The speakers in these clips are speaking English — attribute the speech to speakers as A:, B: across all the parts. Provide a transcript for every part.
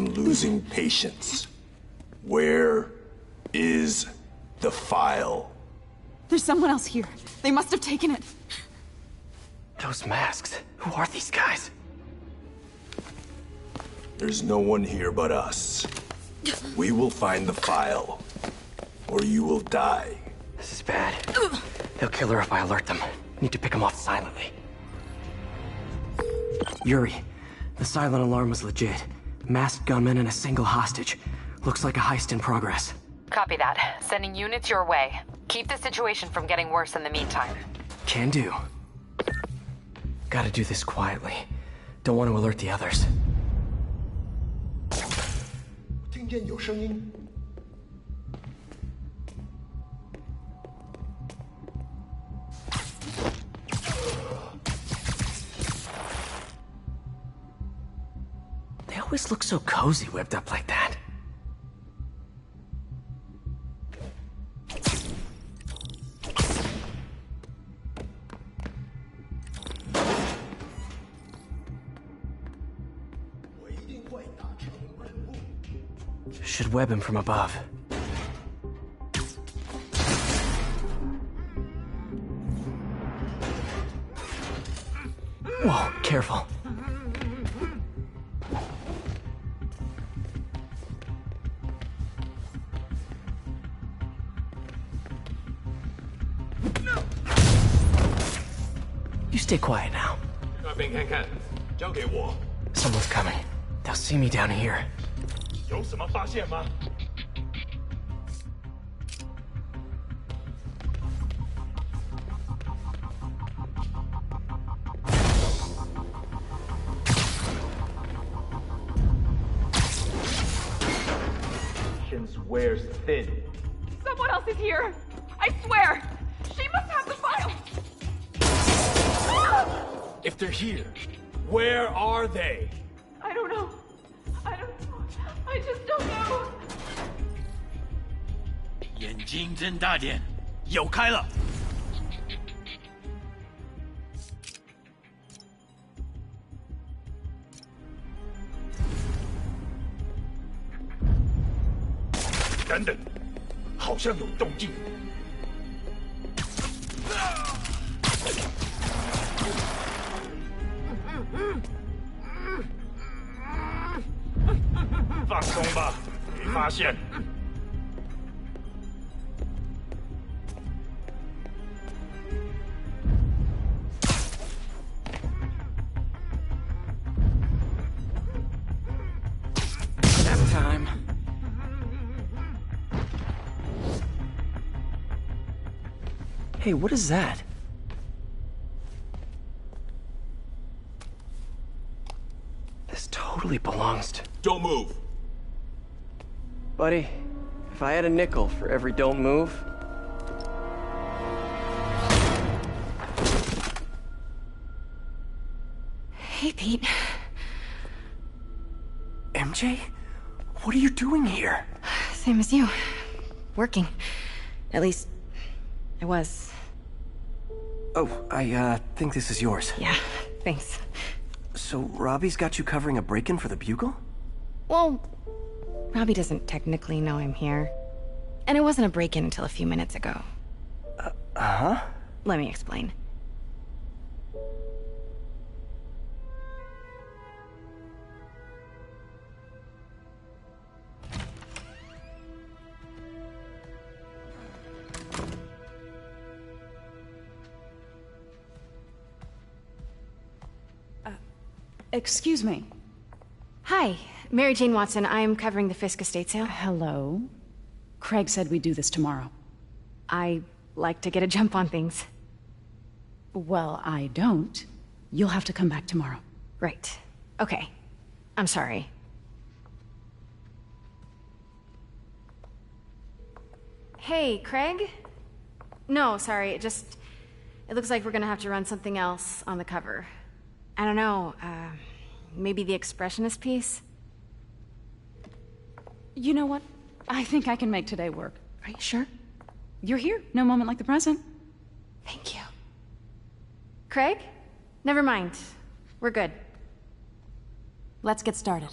A: am losing patience. Where is the file?
B: There's someone else here. They must have taken it.
C: Those masks. Who are these guys?
A: There's no one here but us. We will find the file, or you will die.
C: This is bad. They'll kill her if I alert them. Need to pick them off silently. Yuri, the silent alarm was legit. Masked gunmen and a single hostage. Looks like a heist in progress.
D: Copy that. Sending units your way. Keep the situation from getting worse in the meantime.
C: Can do. Gotta do this quietly. Don't want to alert the others.
A: 听见有声音。
C: They always look so cozy whipped up like that. Should web him from above. Whoa, careful. You stay quiet now.
E: 那边看看，交给我。
C: Someone's coming. They'll see me down here.
E: 有什么发现吗？
F: wears thin.
B: Someone else is here. I swear. She must have the file.
E: If they're here, where are they?
B: I don't know. I just don't know.
E: 眼睛睁大点，有开了。等等，好像有动静。放松吧，没发现。
C: Time. Hey, what is that? This totally belongs to...
E: Don't move.
C: Buddy, if I had a nickel for every don't move...
B: Hey, Pete.
C: MJ? What are you doing here?
B: Same as you. Working. At least, I was.
C: Oh, I think this is yours.
B: Yeah, thanks.
C: So, Robbie's got you covering a break-in for the Bugle?
B: Well, Robbie doesn't technically know I'm here. And it wasn't a break-in until a few minutes ago.
C: Uh-huh?
B: Let me explain.
G: Excuse me.
B: Hi, Mary Jane Watson. I'm covering the Fisk estate sale.
G: Hello. Craig said we'd do this tomorrow.
B: I like to get a jump on things.
G: Well, I don't. You'll have to come back tomorrow.
B: Right. Okay. I'm sorry. Hey, Craig? No, sorry, it looks like we're gonna have to run something else on the cover. I don't know, maybe the expressionist piece?
G: You know what? I think I can make today work.
B: Are you sure?
G: You're here. No moment like the present.
B: Thank you. Craig? Never mind. We're good.
G: Let's get started.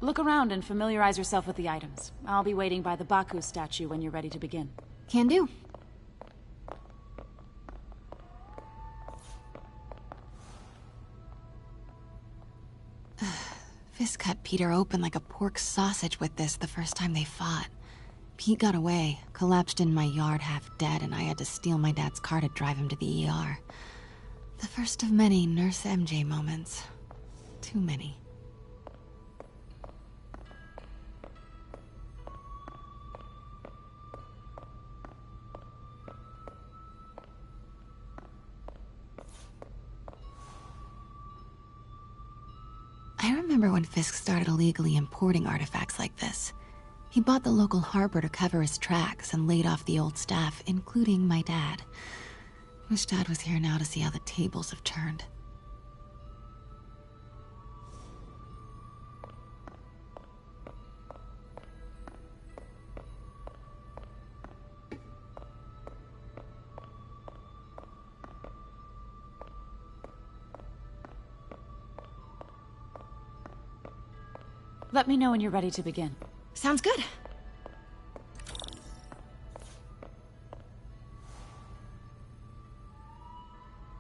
G: Look around and familiarize yourself with the items. I'll be waiting by the Baku statue when you're ready to begin.
B: Can do. Fisk cut Peter open like a pork sausage with this the first time they fought. Pete got away, collapsed in my yard half dead, and I had to steal my dad's car to drive him to the ER. The first of many Nurse MJ moments. Too many. I remember when Fisk started illegally importing artifacts like this. He bought the local harbor to cover his tracks and laid off the old staff, including my dad. Wish Dad was here now to see how the tables have turned.
G: Let me know when you're ready to begin.
B: Sounds good.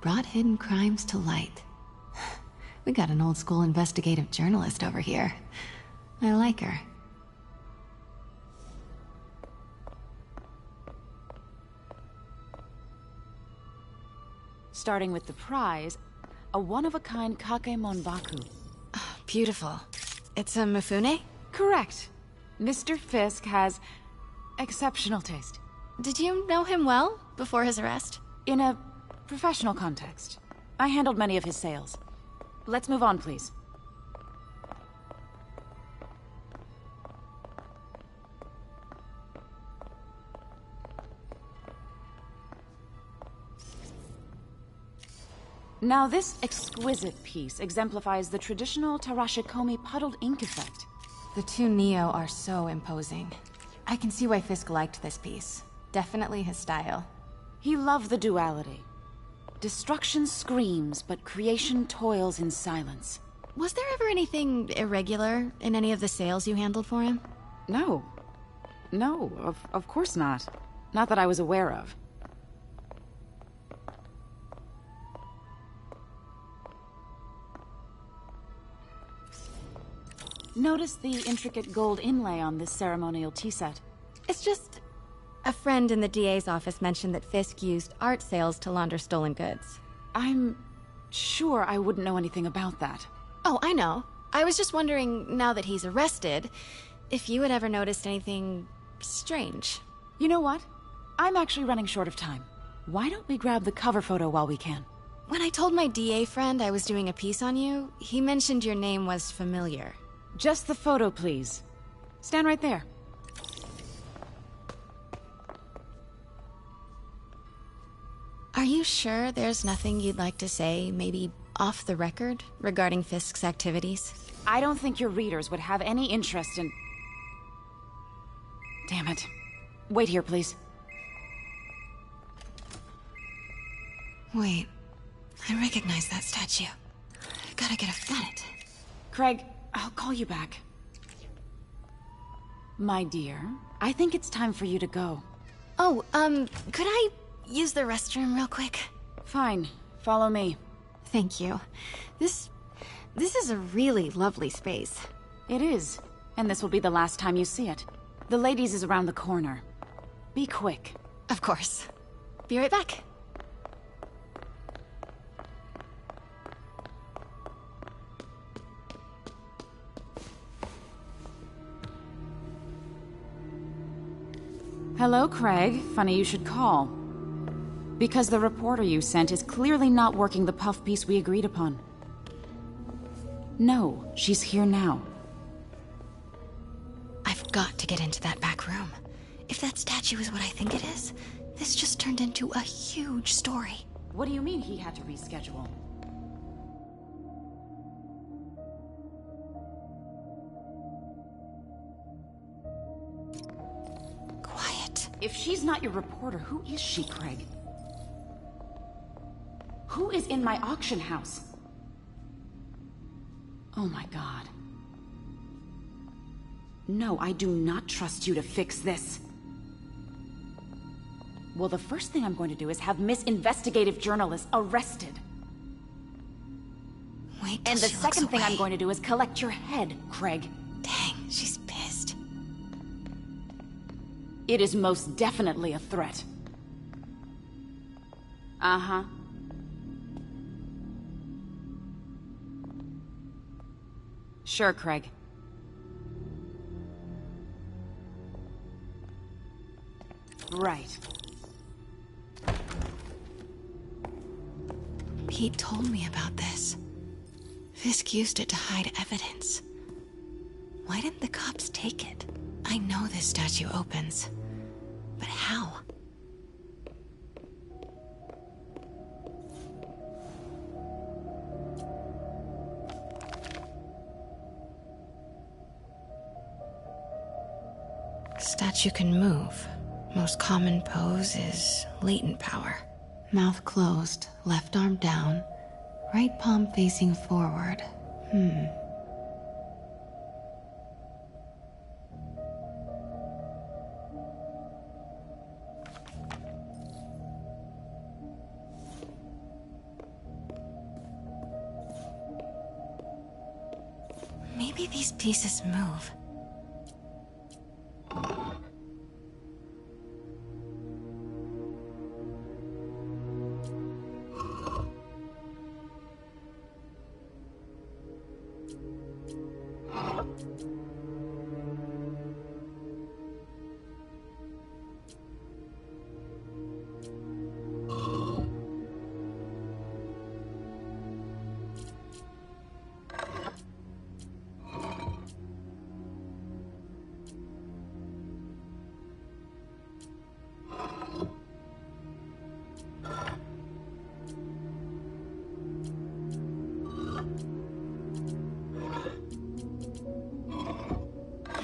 B: Brought hidden crimes to light. We got an old school investigative journalist over here. I like her.
G: Starting with the prize, a one-of-a-kind Kakemon Baku.
B: Beautiful. It's a Mifune?
G: Correct. Mr. Fisk has exceptional taste.
B: Did you know him well before his arrest?
G: In a professional context. I handled many of his sales. Let's move on, please. Now, this exquisite piece exemplifies the traditional Tarashikomi puddled ink effect.
B: The two Neo are so imposing. I can see why Fisk liked this piece. Definitely his style.
G: He loved the duality. Destruction screams, but creation toils in silence.
B: Was there ever anything irregular in any of the sales you handled for him?
G: No. No, of course not. Not that I was aware of. Notice the intricate gold inlay on this ceremonial tea set.
B: It's just... a friend in the DA's office mentioned that Fisk used art sales to launder stolen goods.
G: I'm sure I wouldn't know anything about that.
B: Oh, I know. I was just wondering, now that he's arrested, if you had ever noticed anything strange.
G: You know what? I'm actually running short of time. Why don't we grab the cover photo while we can?
B: When I told my DA friend I was doing a piece on you, he mentioned your name was familiar.
G: Just the photo, please. Stand right there.
B: Are you sure there's nothing you'd like to say, maybe off the record, regarding Fisk's activities?
G: I don't think your readers would have any interest in... Damn it. Wait here, please.
B: Wait. I recognize that statue. Gotta get a minute.
G: Craig, I'll call you back. My dear, I think it's time for you to go.
B: Oh, could I use the restroom real quick?
G: Fine. Follow me.
B: Thank you. This is a really lovely space.
G: It is. And this will be the last time you see it. The ladies is around the corner. Be quick.
B: Of course. Be right back.
G: Hello, Craig. Funny you should call. Because the reporter you sent is clearly not working the puff piece we agreed upon. No, she's here now.
B: I've got to get into that back room. If that statue is what I think it is, this just turned into a huge story.
G: What do you mean he had to reschedule?
B: Quiet.
G: If she's not your reporter, who is she, Craig? Who is in my auction house? Oh my god. No, I do not trust you to fix this. Well, the first thing I'm going to do is have Miss Investigative Journalist arrested.
B: Wait till
G: And the
B: she looks
G: second thing I'm
B: away.
G: going to do is collect your head, Craig.
B: Dang, she's pissed.
G: It is most definitely a threat. Uh-huh. Sure, Craig. Right.
B: Pete told me about this. Fisk used it to hide evidence. Why didn't the cops take it? I know this statue opens. But how? Statue can move. Most common pose is latent power. Mouth closed, left arm down, right palm facing forward. Maybe these pieces move.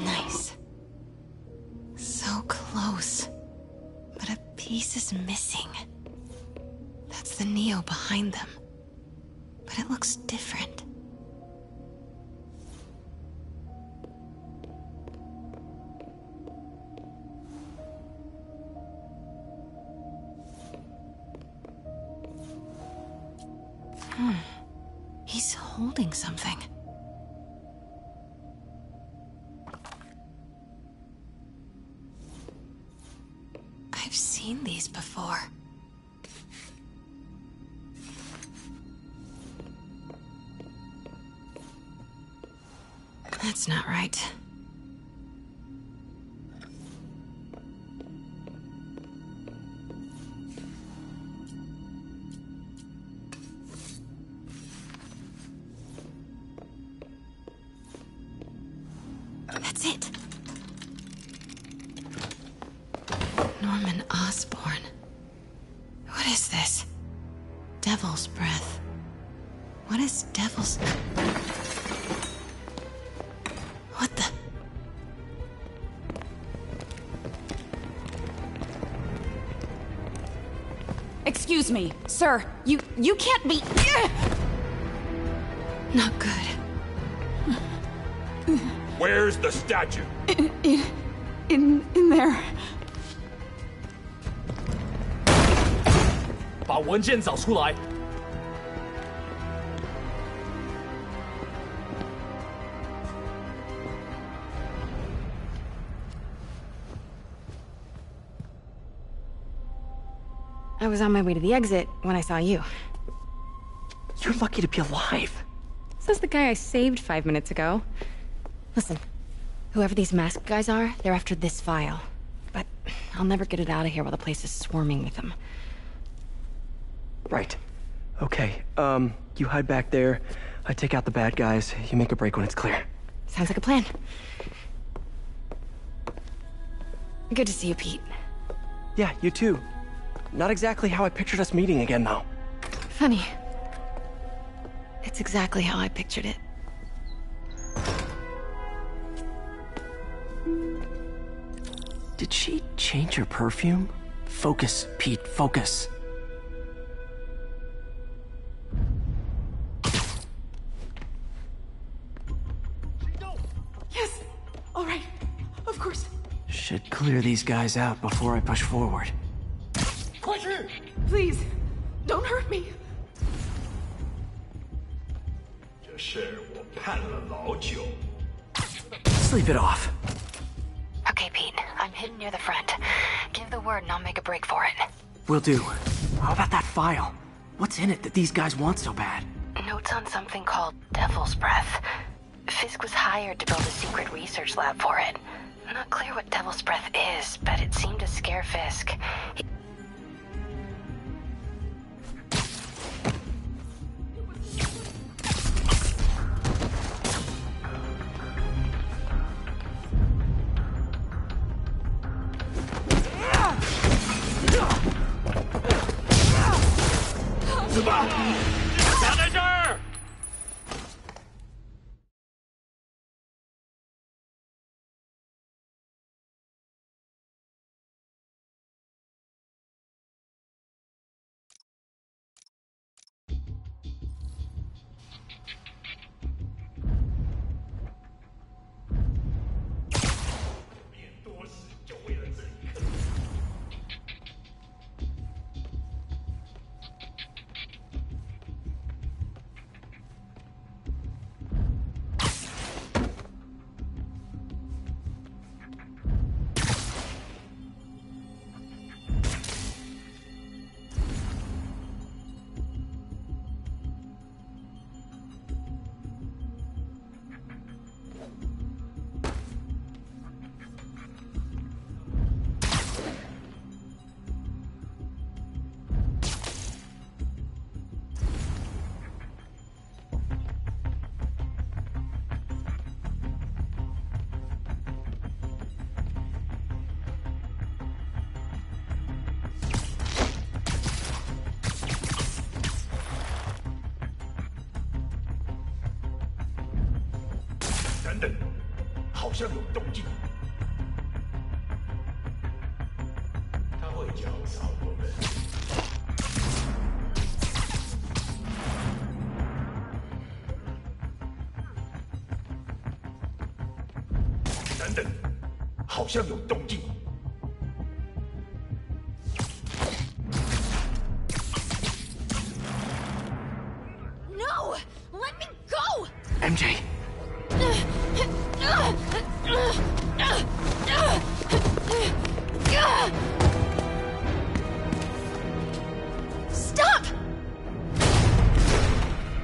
B: Nice. So close. But a piece is missing. That's the Neo behind them. But it looks different. He's holding something. I've seen these before. That's not right. That's it. Norman Osborn. What is this? Devil's breath. What is devil's... What the...
G: Excuse me, sir. You can't be...
B: Not good.
E: Where's the statue?
G: In there.
C: 把文件找出来。
B: I was on my way to the exit when I saw you.
C: You're lucky to be alive.
B: Says the guy I saved 5 minutes ago. Listen, whoever these masked guys are, they're after this file. But I'll never get it out of here while the place is swarming with them.
C: Right. Okay, you hide back there. I take out the bad guys. You make a break when it's clear.
B: Sounds like a plan. Good to see you, Pete.
C: Yeah, you too. Not exactly how I pictured us meeting again, though.
B: Funny. It's exactly how I pictured it.
C: Did she change her perfume? Focus, Pete, focus.
G: Yes!
F: All right. Of course.
C: Should clear these guys out before I push forward.
E: 快去！
F: Please, don't hurt me.
E: 这事我盼了老久。
C: Sleep it off.
D: Okay, Pete. I'm hidden near the front. Give the word and I'll make a break for it.
C: Will do. How about that file? What's in it that these guys want so bad?
D: Notes on something called Devil's Breath. Fisk was hired to build a secret research lab for it. Not clear what Devil's Breath is, but it seemed to scare Fisk.
E: 等，好像有动静。他会教导我们。等等，好像有动静。
F: No! Let me go!
C: MJ.
F: Stop!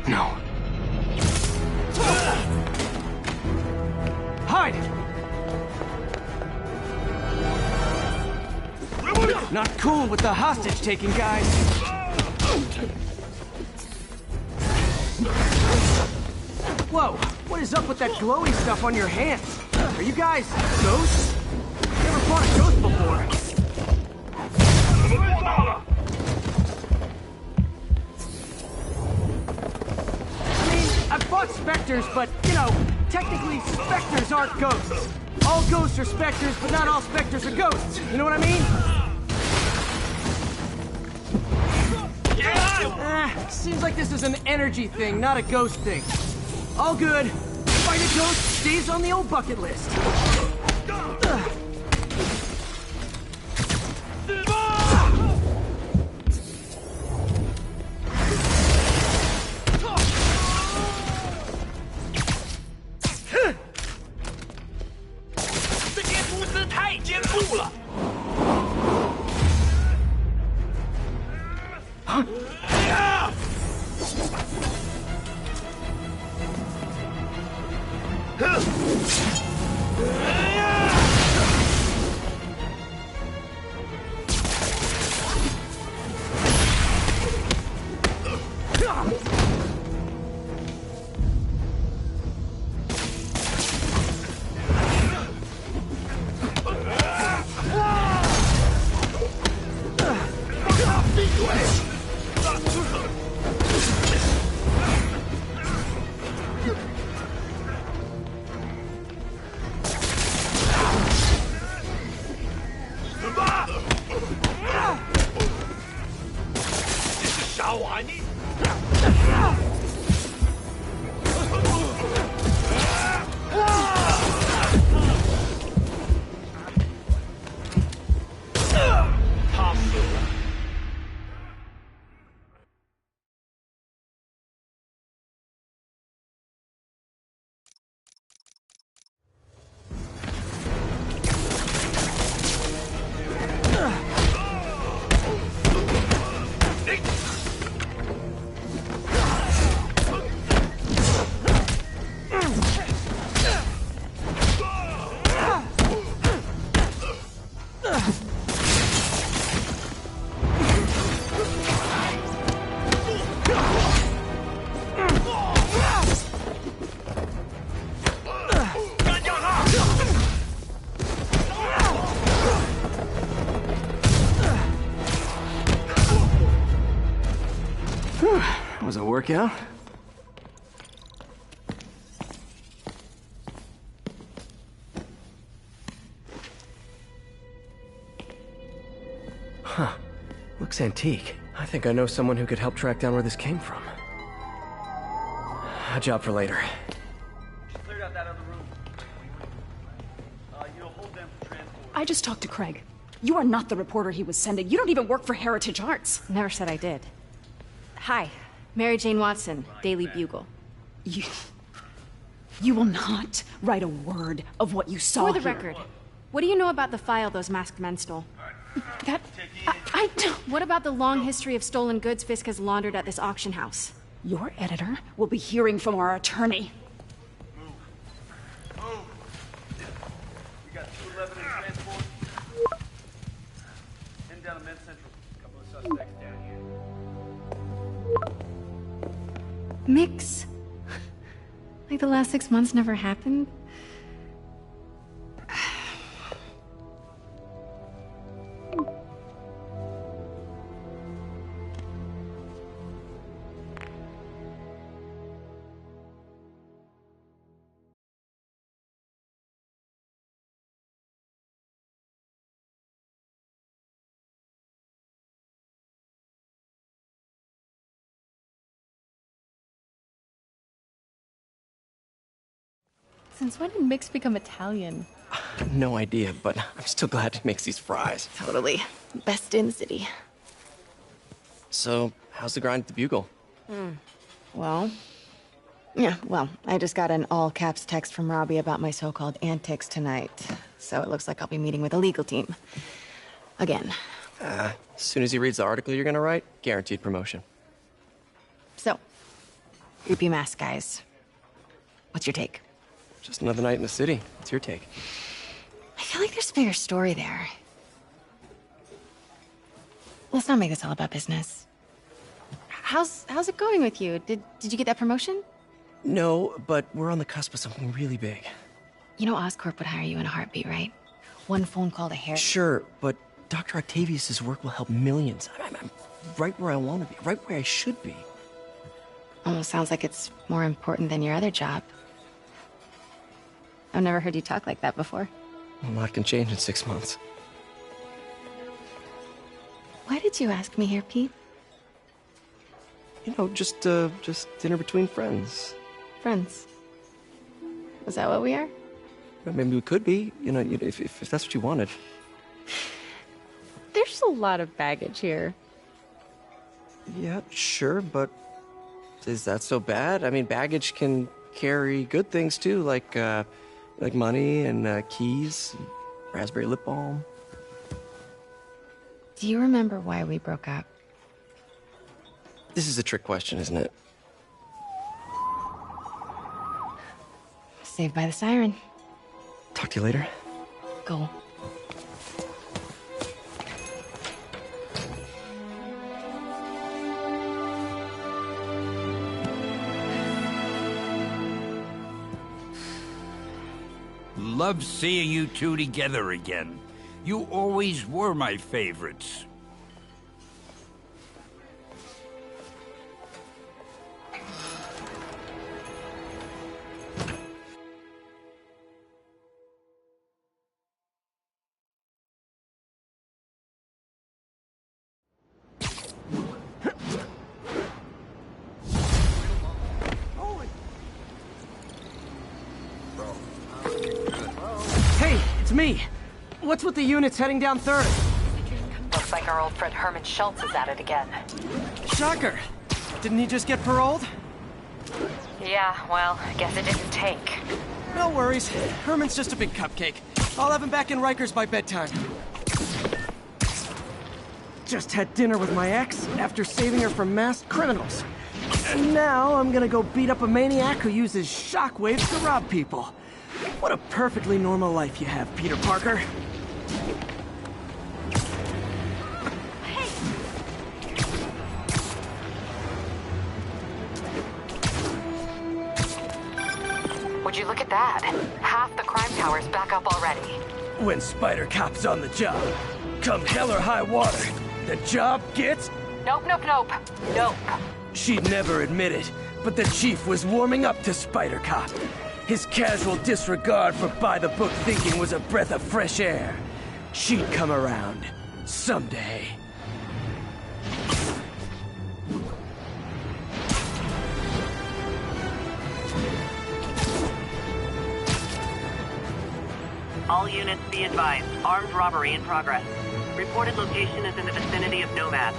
C: No. Hide! Not cool with the hostage taking, guys. Whoa, what is up with that glowy stuff on your hands? Are you guys ghosts? Never fought a ghost before. I mean, I've fought specters, but, you know, technically specters aren't ghosts. All ghosts are specters, but not all specters are ghosts. You know what I mean? Seems like this is an energy thing, not a ghost thing. All good. Fight a ghost stays on the old bucket list. was a workout. Huh. Looks antique. I think I know someone who could help track down where this came from. A job for later.
H: Cleared out that other room. You'll hold them for transport.
I: I just talked to Craig. You are not the reporter he was sending. You don't even work for Heritage Arts.
B: Never said I did. Hi, Mary Jane Watson, Daily Bugle.
I: You will not write a word of what you saw
B: For the
I: here.
B: record, what do you know about the file those masked men stole?
I: That... I don't...
B: What about the long history of stolen goods Fisk has laundered at this auction house?
I: Your editor will be hearing from our attorney.
H: Move. We got 211 in transport. Heading down to Men's Central. A couple of suspects down here.
B: Mix? Like the last 6 months never happened?
J: Since when did Mix become Italian?
C: No idea, but I'm still glad he makes these fries.
J: Totally. Best in the city.
C: So, how's the grind at the Bugle?
B: Well, I just got an all-caps text from Robbie about my so-called antics tonight. So it looks like I'll be meeting with a legal team. Again.
C: As soon as he reads the article you're gonna write, guaranteed promotion.
B: So, creepy mask guys. What's your take?
C: Just another night in the city. What's your take?
B: I feel like there's a bigger story there. Let's not make this all about business. How's it going with you? Did you get that promotion?
C: No, but we're on the cusp of something really big.
B: You know Oscorp would hire you in a heartbeat, right? One phone call to Harry.
C: Sure, but Dr. Octavius's work will help millions. I'm right where I want to be, right where I should be.
B: Almost sounds like it's more important than your other job. I've never heard you talk like that before.
C: A lot can change in 6 months.
B: Why did you ask me here, Pete?
C: You know, just dinner between friends.
B: Friends. Is that what we are?
C: Well, maybe we could be, you know, if that's what you wanted.
J: There's a lot of baggage here.
C: Yeah, sure, but is that so bad? I mean, baggage can carry good things too, like money and keys, and raspberry lip balm.
B: Do you remember why we broke up?
C: This is a trick question, isn't it?
B: Saved by the siren.
C: Talk to you later.
B: Go.
K: Love seeing you two together again. You always were my favorites.
C: Hey, it's me. What's with the units heading down 3rd?
D: Looks like our old friend Herman Schultz is at it again.
C: Shocker. Didn't he just get paroled?
D: Yeah, well, I guess it didn't take.
C: No worries. Herman's just a big cupcake. I'll have him back in Rikers by bedtime. Just had dinner with my ex after saving her from masked criminals. And now I'm gonna go beat up a maniac who uses shockwaves to rob people. What a perfectly normal life you have, Peter Parker.
D: Would you look at that? Half the crime tower's back up already.
C: When Spider Cop's on the job, come hell or high water, the job gets...
D: Nope.
C: She'd never admit it, but the Chief was warming up to Spider Cop. His casual disregard for by-the-book thinking was a breath of fresh air. She'd come around. Someday.
L: All units be advised. Armed robbery in progress. Reported location is in the vicinity of Nomad.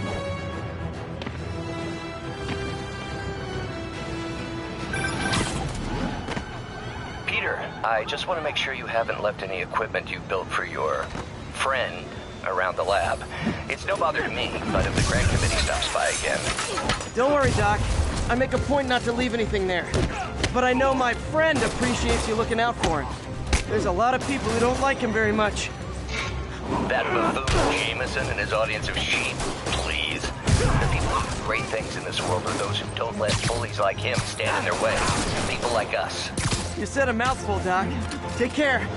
M: Peter, I just want to make sure you haven't left any equipment you built for your friend around the lab. It's no bother to me, but if the grant committee stops by again...
C: Don't worry, Doc. I make a point not to leave anything there. But I know my friend appreciates you looking out for him. There's a lot of people who don't like him very much.
M: That buffoon Jameson and his audience of sheep, please. The people who do great things in this world are those who don't let bullies like him stand in their way. People like us.
C: You said a mouthful, Doc. Take care.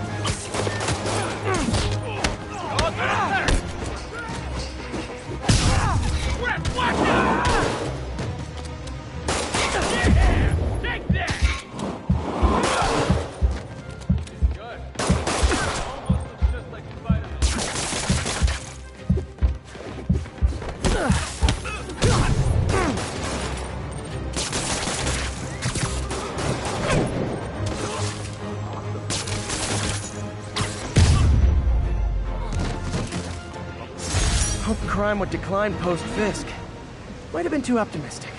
C: Hope crime would decline post-Fisk. Might have been too optimistic.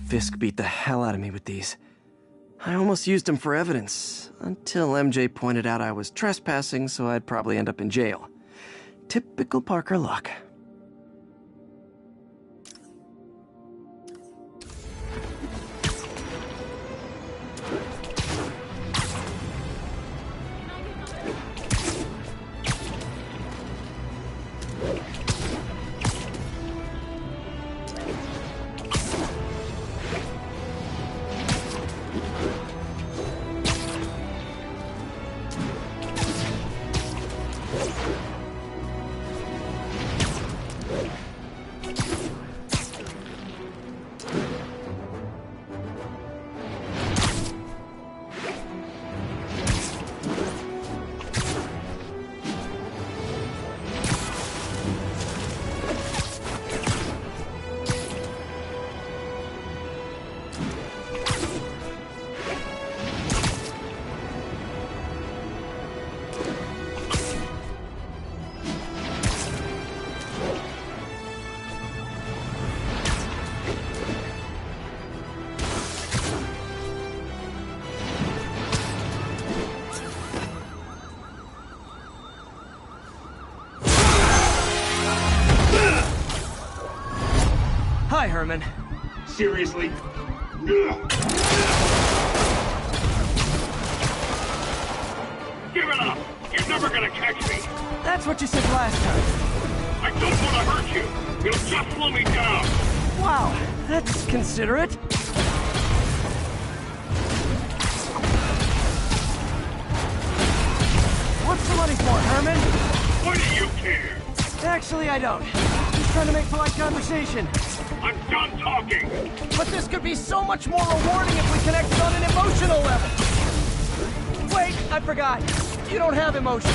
C: Fisk beat the hell out of me with these. I almost used them for evidence, until MJ pointed out I was trespassing, so I'd probably end up in jail. Typical Parker luck. Hi, Herman.
E: Seriously? Give it up! You're never gonna catch me!
C: That's what you said last time.
E: I don't want to hurt you! It'll just slow me down!
C: Wow, that's considerate. What's the money for, Herman?
E: Why do you care?
C: Actually, I don't. Just trying to make polite conversation.
E: I'm done talking!
C: But this could be so much more rewarding if we connected on an emotional level. Wait, I forgot. You don't have emotions.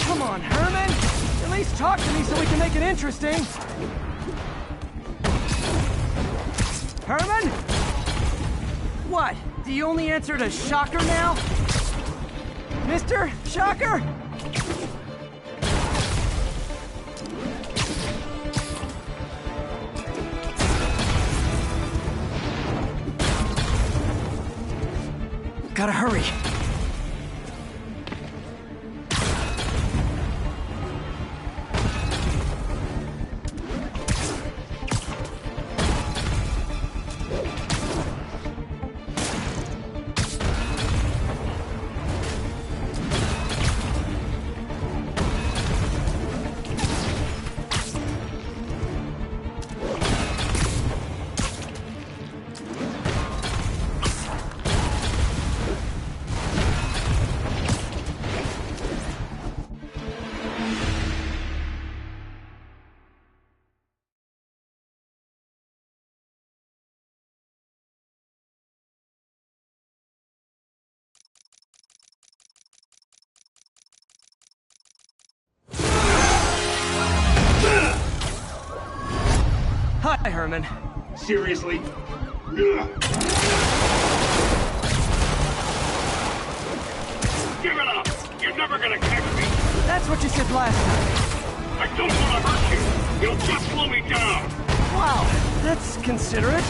C: Come on, Herman. At least talk to me so we can make it interesting. Herman? What? Do you only answer to Shocker now? Mr. Shocker? Gotta hurry. Hi, Herman.
E: Seriously? Give it up! You're never gonna catch me!
C: That's what you said last time.
E: I don't want to hurt you! You'll just slow me down!
C: Wow, that's considerate.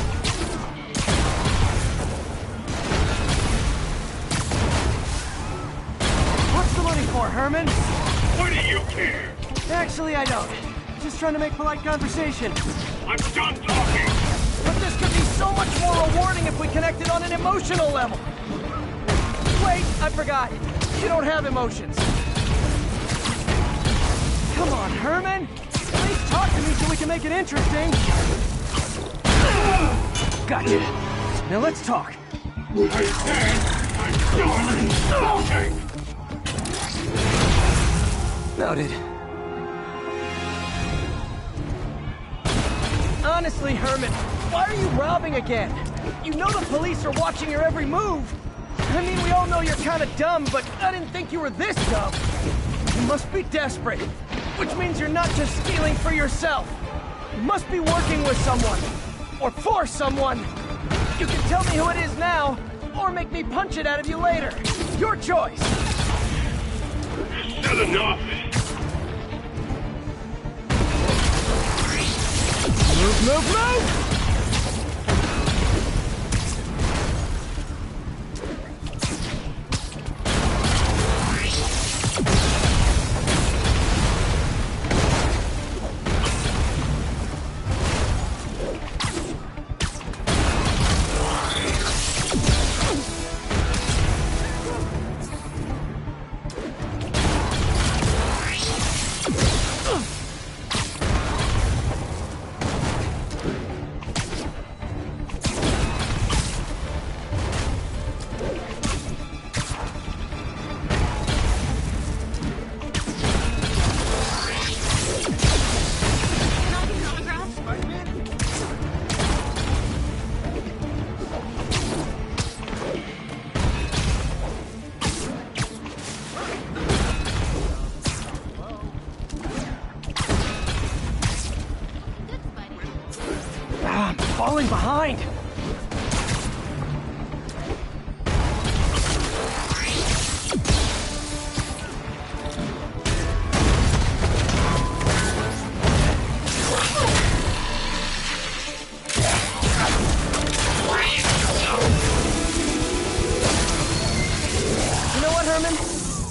C: What's the money for, Herman?
E: What do you care?
C: Actually, I don't. Just trying to make polite conversation.
E: I'm done talking!
C: But this could be so much more rewarding if we connected on an emotional level. Wait, I forgot. You don't have emotions. Come on, Herman. At least talk to me so we can make it interesting. Gotcha. Now let's talk.
E: I said I'm done talking!
C: Noted. Honestly, Herman, why are you robbing again? You know the police are watching your every move. I mean, we all know you're kind of dumb, but I didn't think you were this dumb. You must be desperate, which means you're not just stealing for yourself. You must be working with someone, or for someone. You can tell me who it is now, or make me punch it out of you later. Your choice.
E: Said enough!
C: Move, move, move! I'm falling behind. You know what, Herman?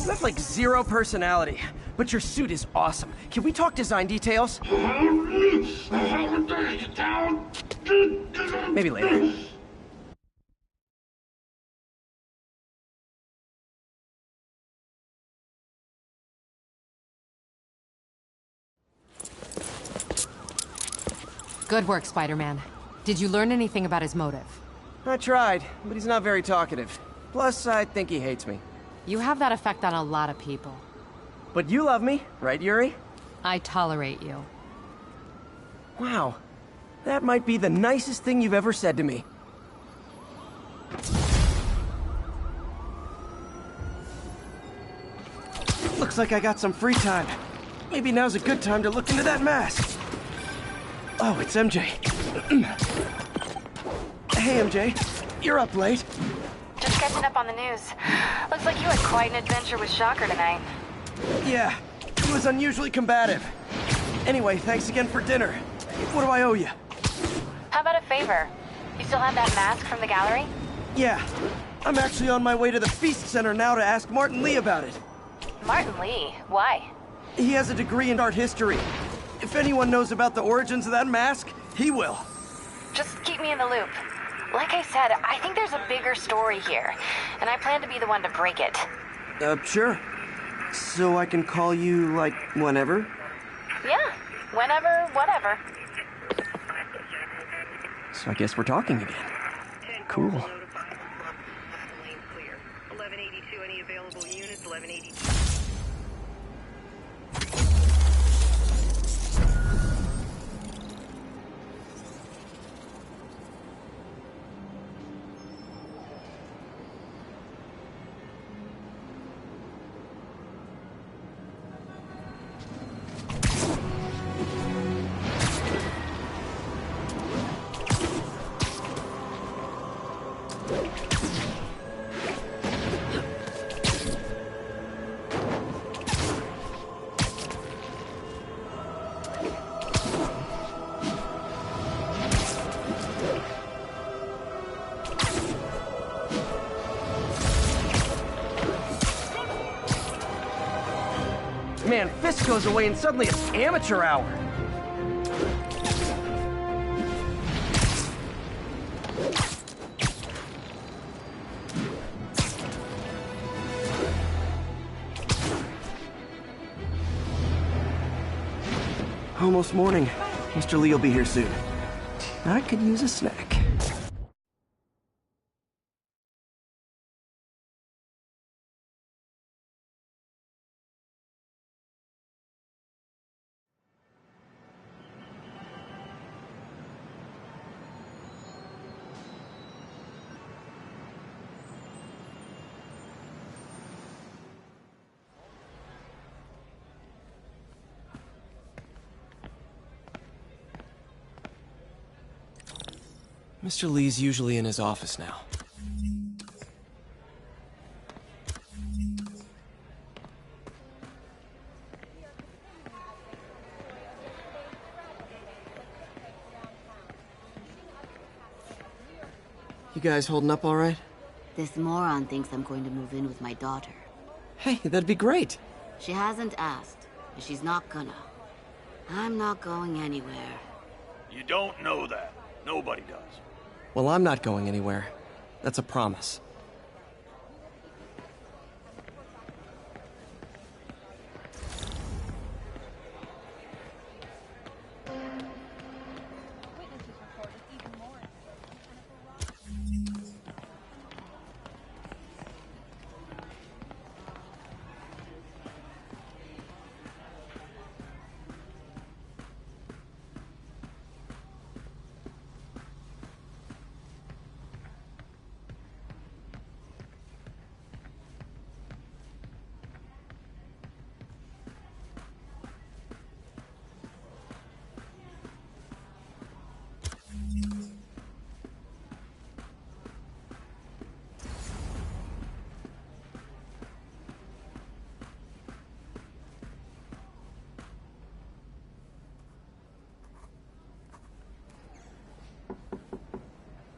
C: You have like zero personality, but your suit is awesome. Can we talk design details? Maybe later.
N: Good work, Spider-Man. Did you learn anything about his motive?
C: I tried, but he's not very talkative. Plus, I think he hates me.
N: You have that effect on a lot of people.
C: But you love me, right, Yuri?
N: I tolerate you.
C: Wow. That might be the nicest thing you've ever said to me. Looks like I got some free time. Maybe now's a good time to look into that mask. Oh, it's MJ. Hey, MJ. You're up late.
D: Just catching up on the news. Looks like you had quite an adventure with Shocker tonight.
C: Yeah, he was unusually combative. Anyway, thanks again for dinner. What do I owe you?
D: How about a favor? You still have that mask from the gallery?
C: Yeah, I'm actually on my way to the Feast Center now to ask Martin Lee about it.
D: Martin Lee? Why?
C: He has a degree in art history. If anyone knows about the origins of that mask, he will.
D: Just keep me in the loop. Like I said, I think there's a bigger story here, and I plan to be the one to break it.
C: Sure. So I can call you, like, whenever?
D: Yeah, whenever, whatever.
C: So I guess we're talking again. Cool.
L: 1182, any available units? 1182.
C: Man, Fisk goes away and suddenly it's amateur hour. Almost morning. Mr. Lee will be here soon. I could use a snack. Mr. Lee's usually in his office now. You guys holding up all right?
O: This moron thinks I'm going to move in with my daughter.
C: Hey, that'd be great.
O: She hasn't asked, and she's not gonna. I'm not going anywhere.
E: You don't know that. Nobody does.
C: Well, I'm not going anywhere. That's a promise.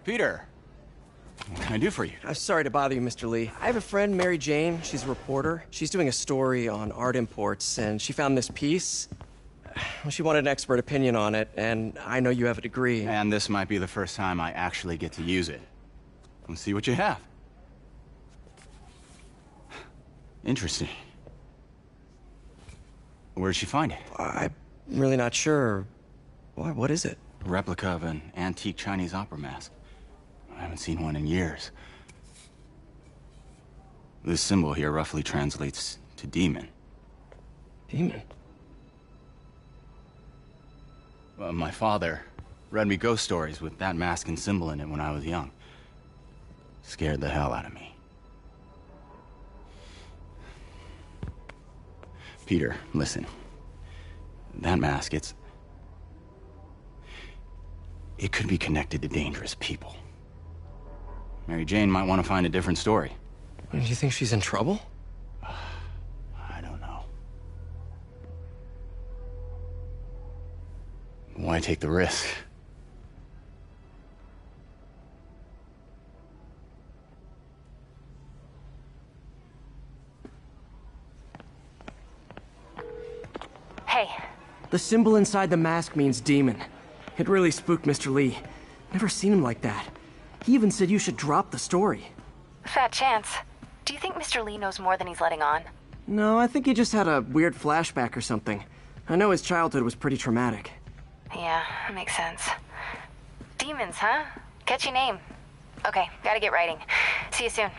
P: Peter, what can I do for you?
C: I'm sorry to bother you, Mr. Lee. I have a friend, Mary Jane. She's a reporter. She's doing a story on art imports, and she found this piece. Well, she wanted an expert opinion on it, and I know you have a degree.
P: And this might be the first time I actually get to use it. Let's see what you have. Interesting. Where did she find it?
C: I'm really not sure. Why, what is it?
P: A replica of an antique Chinese opera mask. I haven't seen one in years. This symbol here roughly translates to demon.
C: Demon?
P: Well, my father read me ghost stories with that mask and symbol in it when I was young. Scared the hell out of me. Peter, listen. That mask, it could be connected to dangerous people. Mary Jane might want to find a different story.
C: Do you think she's in trouble?
P: I don't know. Why take the risk?
D: Hey.
C: The symbol inside the mask means demon. It really spooked Mr. Lee. Never seen him like that. He even said you should drop the story.
D: Fat chance. Do you think Mr. Lee knows more than he's letting on?
C: No, I think he just had a weird flashback or something. I know his childhood was pretty traumatic.
D: Yeah, that makes sense. Demons, huh? Catchy name. Okay, gotta get writing. See you soon.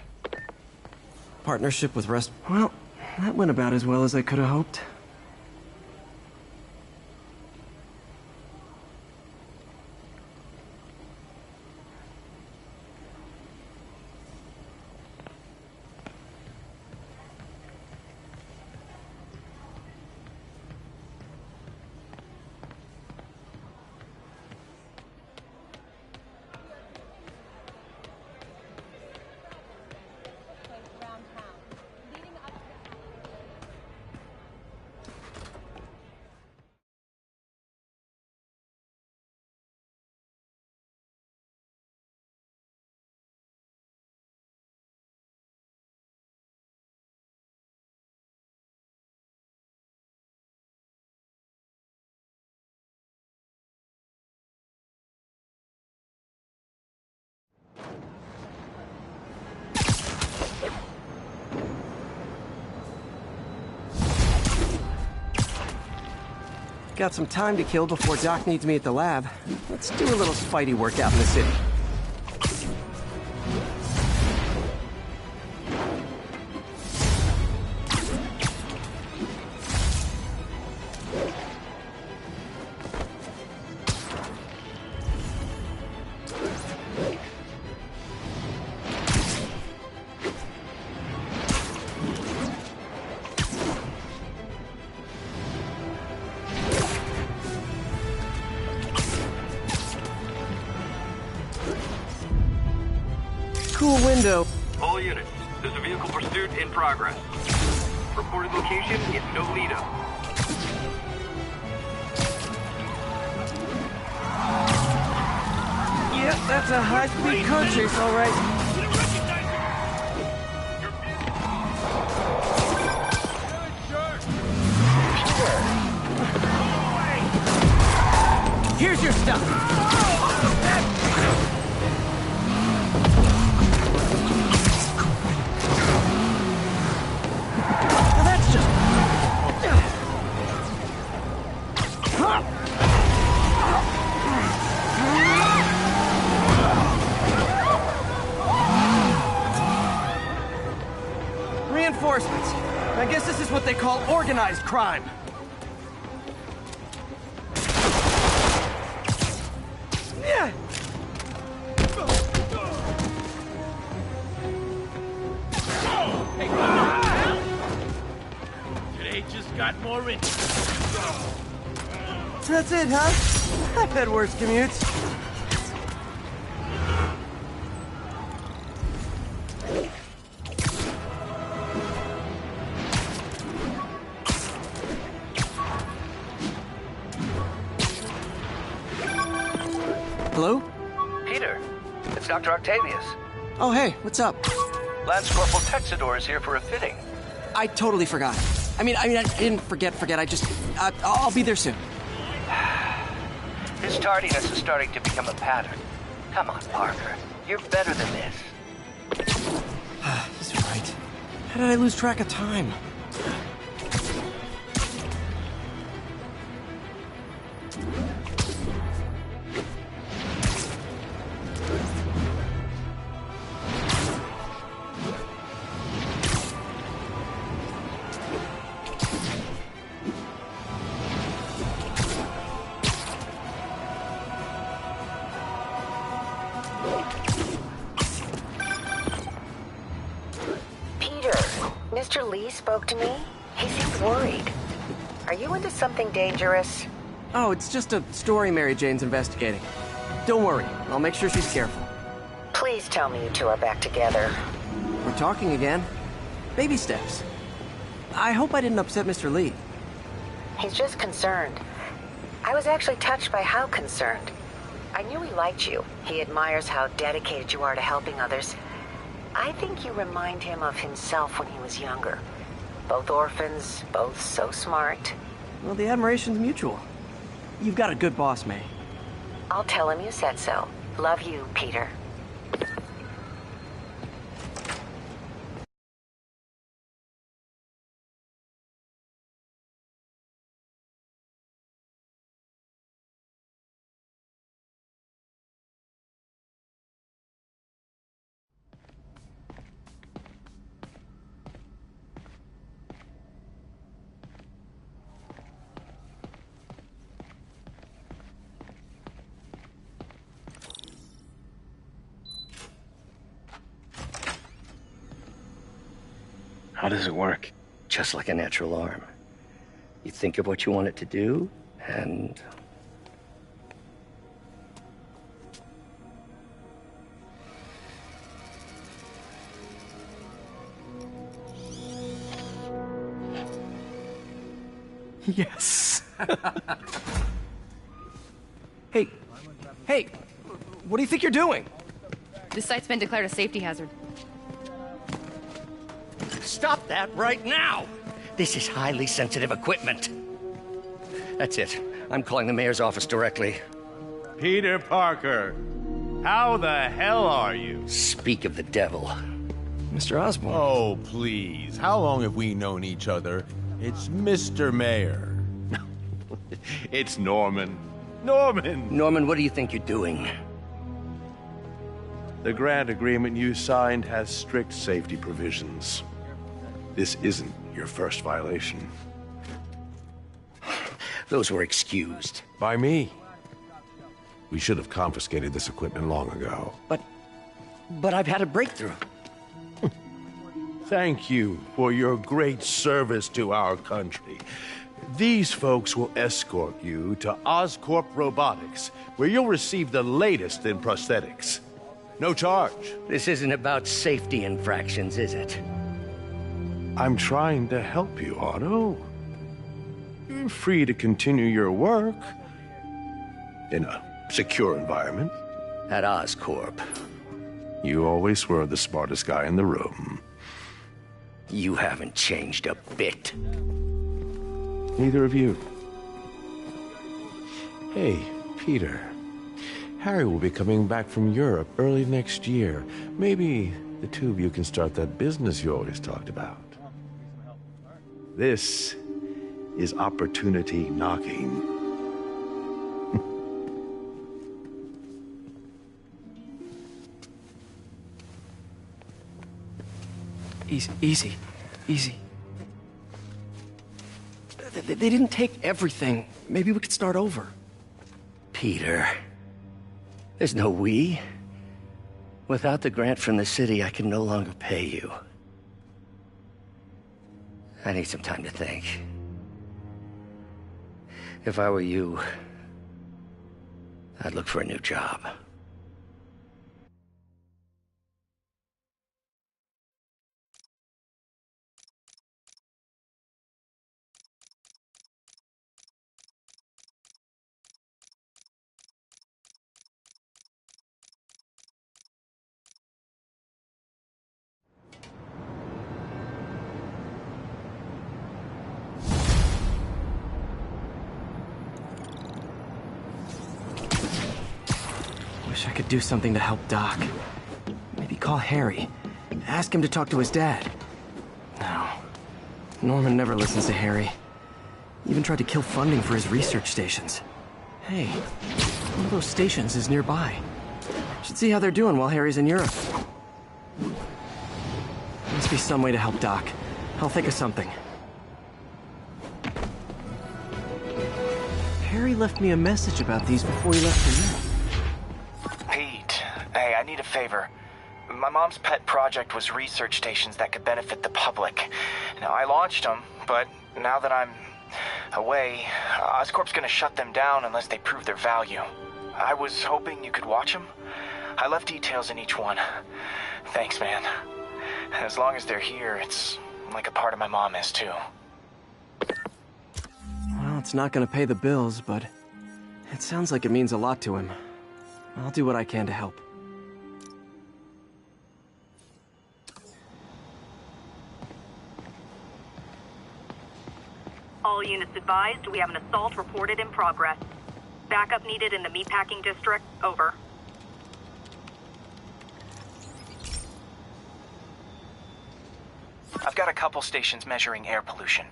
C: Partnership with Rest... Well, that went about as well as I could have hoped. Got some time to kill before Doc needs me at the lab. Let's do a little Spidey workout in the city. Cool window.
H: All units, there's a vehicle pursuit in progress. Reported location is Nolita.
C: Yep, that's a high-speed car chase, all right. Here's your stuff. Now that's just... Reinforcements. I guess this is what they call organized crime. Yeah.
E: Today just got more in.
C: So that's it, huh? I've had worse commutes. Hello?
M: Peter, it's Dr. Octavius.
C: Oh, hey, what's up?
M: Lance Corporal Texador is here for a fitting.
C: I totally forgot. I mean, I didn't forget. I just, I'll be there soon.
M: His tardiness is starting to become a pattern. Come on, Parker. You're better than this.
C: He's right. How did I lose track of time?
D: Mr. Lee spoke to me. He seemed worried. Are you into something dangerous?
C: Oh, it's just a story Mary Jane's investigating. Don't worry, I'll make sure she's careful.
D: Please tell me you two are back together.
C: We're talking again. Baby steps. I hope I didn't upset Mr. Lee.
D: He's just concerned. I was actually touched by how concerned. I knew he liked you. He admires how dedicated you are to helping others. I think you remind him of himself when he was younger. Both orphans, both so smart.
C: Well, the admiration's mutual. You've got a good boss, May.
D: I'll tell him you said so. Love you, Peter.
Q: How does it work?
M: Just like a natural arm. You think of what you want it to do, and...
C: Yes. Hey, what do you think you're doing?
J: This site's been declared a safety hazard.
M: Stop that right now! This is highly sensitive equipment. That's it. I'm calling the mayor's office directly.
E: Peter Parker, how the hell are you?
M: Speak of the devil.
C: Mr. Osborn.
R: Oh, please. How long have we known each other? It's Mr. Mayor.
E: It's Norman. Norman!
R: Norman, what do you think you're doing?
E: The grant agreement you signed has strict safety provisions. This isn't your first violation.
R: Those were excused.
S: By me. We should have confiscated this equipment long ago.
R: But I've had a breakthrough.
E: Thank you for your great service to our country. These folks will escort you to Oscorp Robotics, where you'll receive the latest in prosthetics. No charge.
R: This isn't about safety infractions, is it?
E: I'm trying to help you, Otto. You're free to continue your work in a secure environment.
R: At Oscorp.
E: You always were the smartest guy in the room.
R: You haven't changed a bit.
E: Neither of you.
S: Hey, Peter. Harry will be coming back from Europe early next year. Maybe the two of you can start that business you always talked about.
E: This is opportunity knocking.
C: Easy. They didn't take everything. Maybe we could start over.
R: Peter, there's no we. Without the grant from the city, I can no longer pay you. I need some time to think. If I were you, I'd look for a new job.
C: Wish I could do something to help Doc. Maybe call Harry. Ask him to talk to his dad. No. Norman never listens to Harry. Even tried to kill funding for his research stations. Hey, one of those stations is nearby. Should see how they're doing while Harry's in Europe. Must be some way to help Doc. I'll think of something. Harry left me a message about these before he left for Europe.
T: Pete, hey, I need a favor. My mom's pet project was research stations that could benefit the public. Now, I launched them, but now that I'm away, Oscorp's gonna shut them down unless they prove their value. I was hoping you could watch them. I left details in each one. Thanks, man. As long as they're here, it's like a part of my mom is, too.
C: Well, it's not gonna pay the bills, but it sounds like it means a lot to him. I'll do what I can to help.
L: All units advised, we have an assault reported in progress. Backup needed in the meatpacking district. Over. I've got a couple stations measuring air pollution.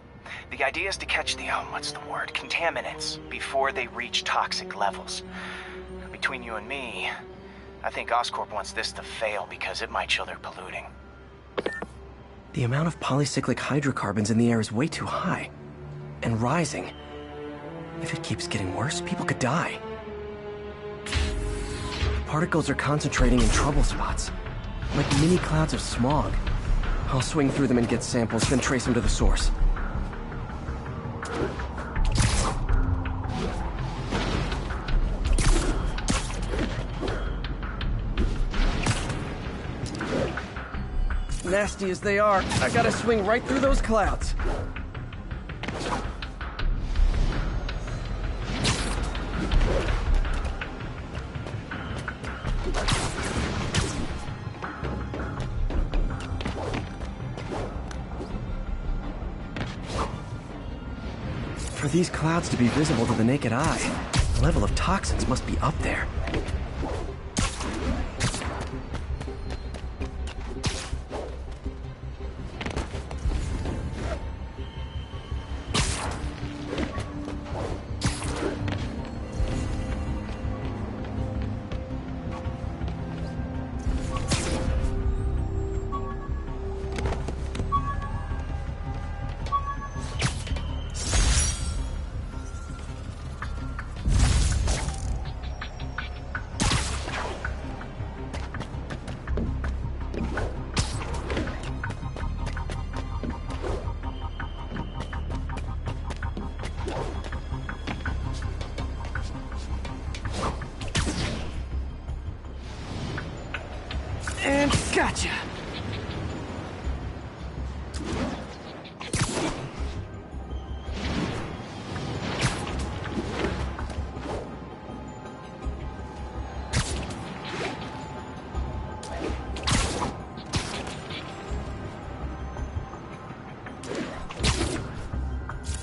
L: The idea is to catch the, contaminants before they reach toxic levels. Between you and me, I think Oscorp wants this to fail because it might show they're polluting.
C: The amount of polycyclic hydrocarbons in the air is way too high. And rising. If it keeps getting worse, people could die. The particles are concentrating in trouble spots, like mini clouds of smog. I'll swing through them and get samples, then trace them to the source. Nasty as they are, I gotta swing right through those clouds. For these clouds to be visible to the naked eye, the level of toxins must be up there. And gotcha!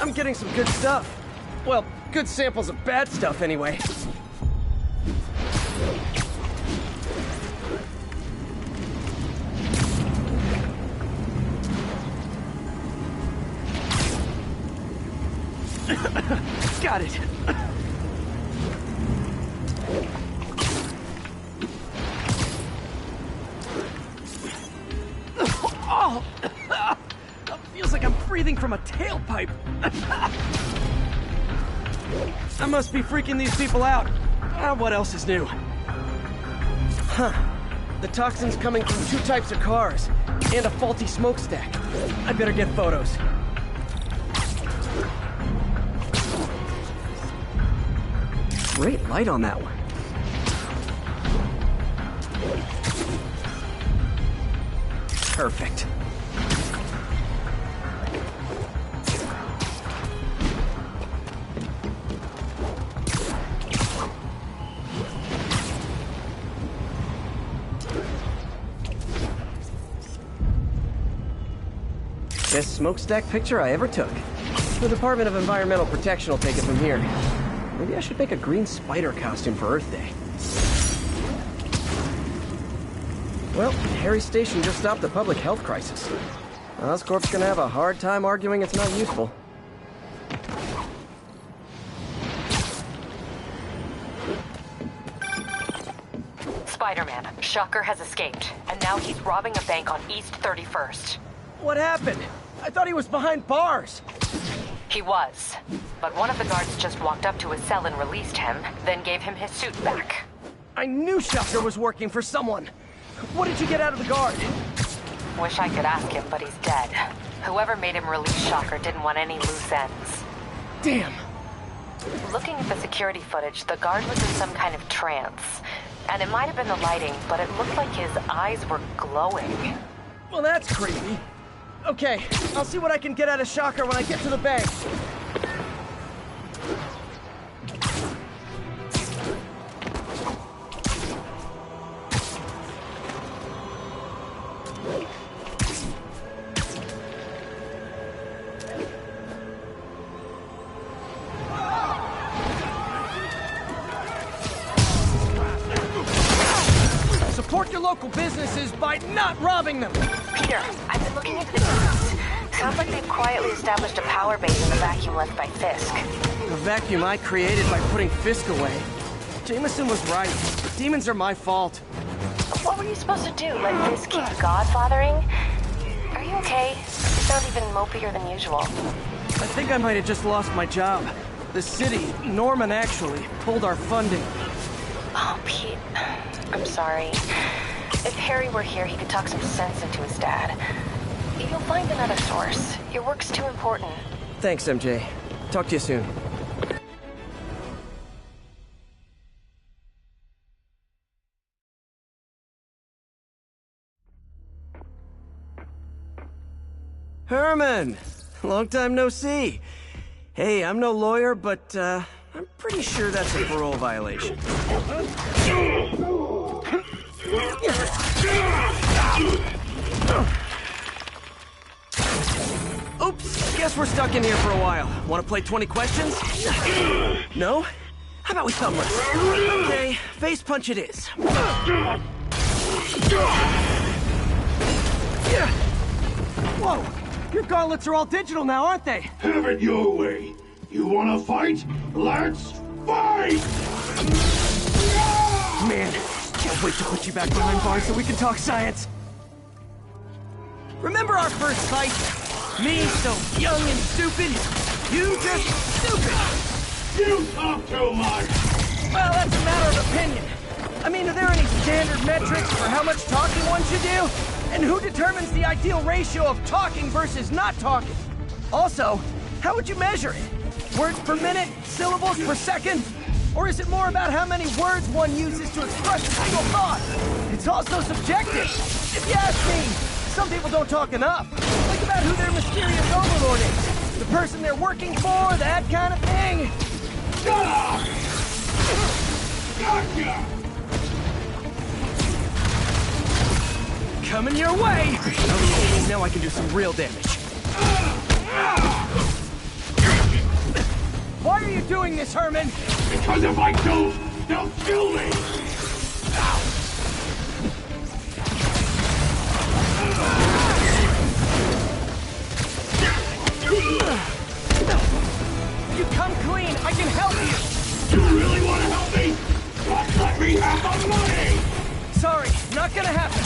C: I'm getting some good stuff. Well, good samples of bad stuff anyway. Got it. Oh! Feels like I'm breathing from a tailpipe. I must be freaking these people out. What else is new? Huh. The toxin's coming from 2 types of cars, and a faulty smokestack. I better get photos. Great light on that one. Perfect. Best smokestack picture I ever took. The Department of Environmental Protection will take it from here. Maybe I should make a green spider costume for Earth Day. Well, Harry's station just stopped a public health crisis. Oscorp's gonna have a hard time arguing it's not useful.
U: Spider-Man, Shocker has escaped, and now he's robbing a bank on East 31st.
C: What happened? I thought he was behind bars.
U: He was, but one of the guards just walked up to his cell and released him, then gave him his suit back.
C: I knew Shocker was working for someone. What did you get out of the guard?
U: Wish I could ask him, but he's dead. Whoever made him release Shocker didn't want any loose ends.
C: Damn.
U: Looking at the security footage, the guard was in some kind of trance. And it might have been the lighting, but it looked like his eyes were glowing.
C: Well, that's creepy. Okay, I'll see what I can get out of Shocker when I get to the bank. Support your local businesses by not robbing them!
U: Peter, I've been looking into the news. Sounds like they've quietly established a power base in the vacuum left by Fisk.
C: The vacuum I created by putting Fisk away. Jameson was right. Demons are my fault.
U: What were you supposed to do? Let Fisk keep godfathering? Are you okay? You sound even mopier than usual.
C: I think I might have just lost my job. The city, Norman actually, pulled our funding.
U: Oh, Pete. I'm sorry. If Harry were here, he could talk some sense into his dad. You'll find another source. Your work's too important.
C: Thanks, MJ. Talk to you soon. Herman! Long time no see. Hey, I'm no lawyer, but, I'm pretty sure that's a parole violation. Oops, guess we're stuck in here for a while. Want to play 20 questions? No? How about we thumb wrestle? Okay, face punch it is. Whoa! Your gauntlets are all digital now, aren't they?
V: Have it your way. You wanna fight? Let's fight!
C: Man, can't wait to put you back behind bars so we can talk science. Remember our first fight? Me so young and stupid, you just stupid.
V: You talk too much.
C: Well, that's a matter of opinion. I mean, are there any standard metrics for how much talking one should do? And who determines the ideal ratio of talking versus not talking? Also, how would you measure it? Words per minute? Syllables per second? Or is it more about how many words one uses to express a single thought? It's also subjective. If you ask me, some people don't talk enough. Think about who their mysterious overlord is. The person they're working for, that kind of thing.
V: Shut up! Gotcha!
C: Coming your way! Okay, now I can do some real damage. Why are you doing this, Herman?
V: Because if I don't, they'll kill me!
C: You come clean, I can help you!
V: You really want to help me? Just let me have the money!
C: Sorry, not gonna happen.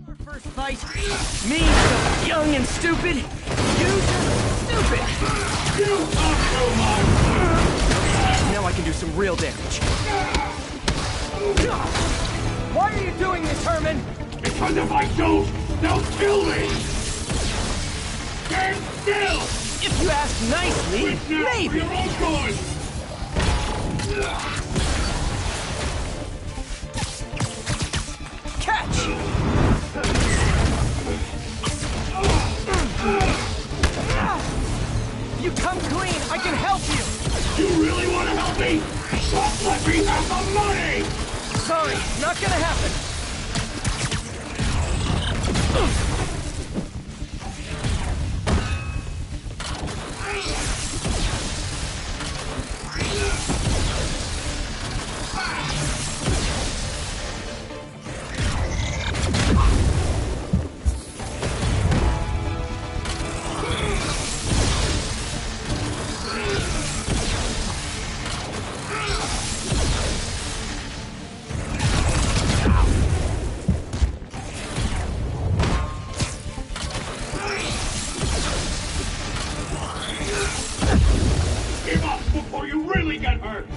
C: Our first fight, me so young and stupid, you just stupid.
V: You talk too much!
C: Now I can do some real damage. Why are you doing this, Herman?
V: Because if I don't, they'll kill me! Stand still!
C: If you ask nicely, maybe.
V: For your own good!
C: Catch! You come clean, I can help you!
V: You really want to help me? Just let me have the money!
C: Sorry, not gonna happen.
V: Give up before you really get hurt!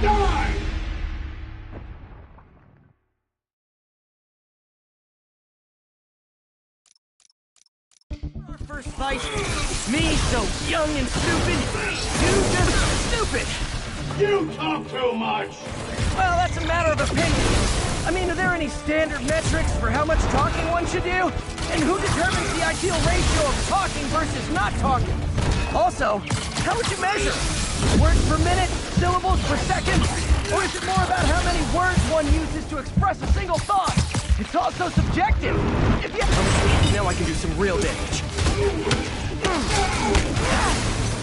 V: Die!
C: Our first fight, me so young and stupid, you just stupid.
V: You talk too much!
C: Well, that's a matter of opinion. I mean, are there any standard metrics for how much talking one should do? And who determines the ideal ratio of talking versus not talking? Also, how would you measure? Words per minute? Syllables per second? Or is it more about how many words one uses to express a single thought? It's also subjective. If you... Okay, now I can do some real damage.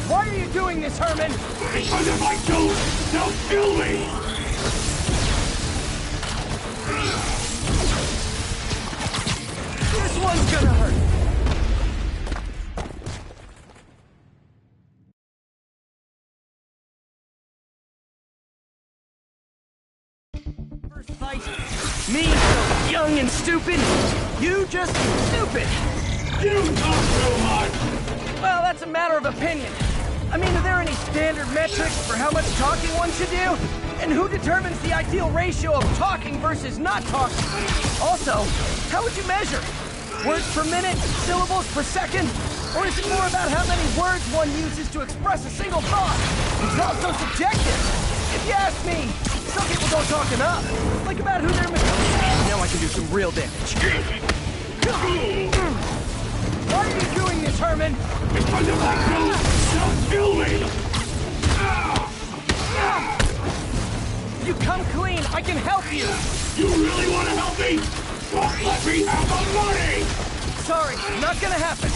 C: Why are you doing this, Herman?
V: Because if I don't, they'll kill me!
C: This one's gonna hurt. First fight, me so young and stupid, you just stupid.
V: You talk too much!
C: Well, that's a matter of opinion. I mean, are there any standard metrics for how much talking one should do? And who determines the ideal ratio of talking versus not talking? Also, how would you measure? Words per minute? Syllables per second? Or is it more about how many words one uses to express a single thought? It's also subjective. If you ask me, some people don't talk enough. Think about who they're... Now I can do some real damage. Why are you doing this, Herman?
V: Because if I don't, they'll kill me!
C: You come clean, I can help you!
V: You really want to help me? Just let me have the money!
C: Sorry, not gonna happen.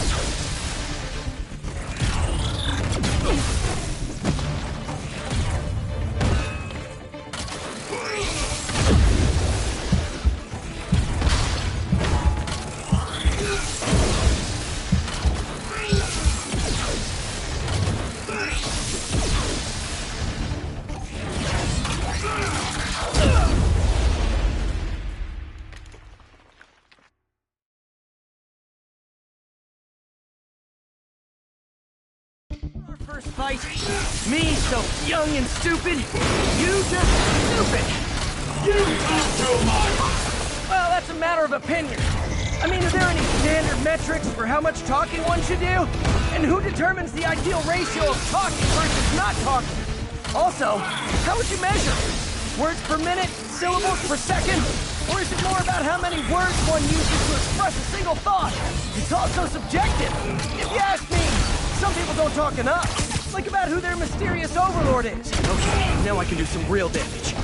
C: First fight, me so young and stupid, you just stupid.
V: You talk too much.
C: Well, that's a matter of opinion. I mean, are there any standard metrics for how much talking one should do? And who determines the ideal ratio of talking versus not talking? Also, how would you measure it? Words per minute? Syllables per second? Or is it more about how many words one uses to express a single thought? It's also subjective. If you ask me, some people don't talk enough. Like about who their mysterious overlord is. Okay, now I can do some real damage.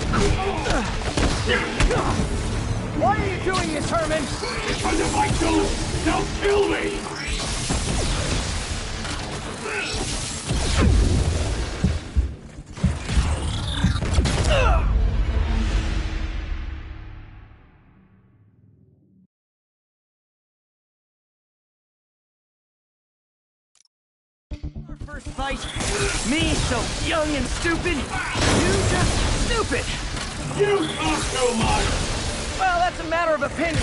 C: Why are you doing this, Herman?
V: Because if I don't, they'll kill me.
C: Our first fight, me so young and stupid, you just stupid.
V: You talk too much.
C: Well, that's a matter of opinion.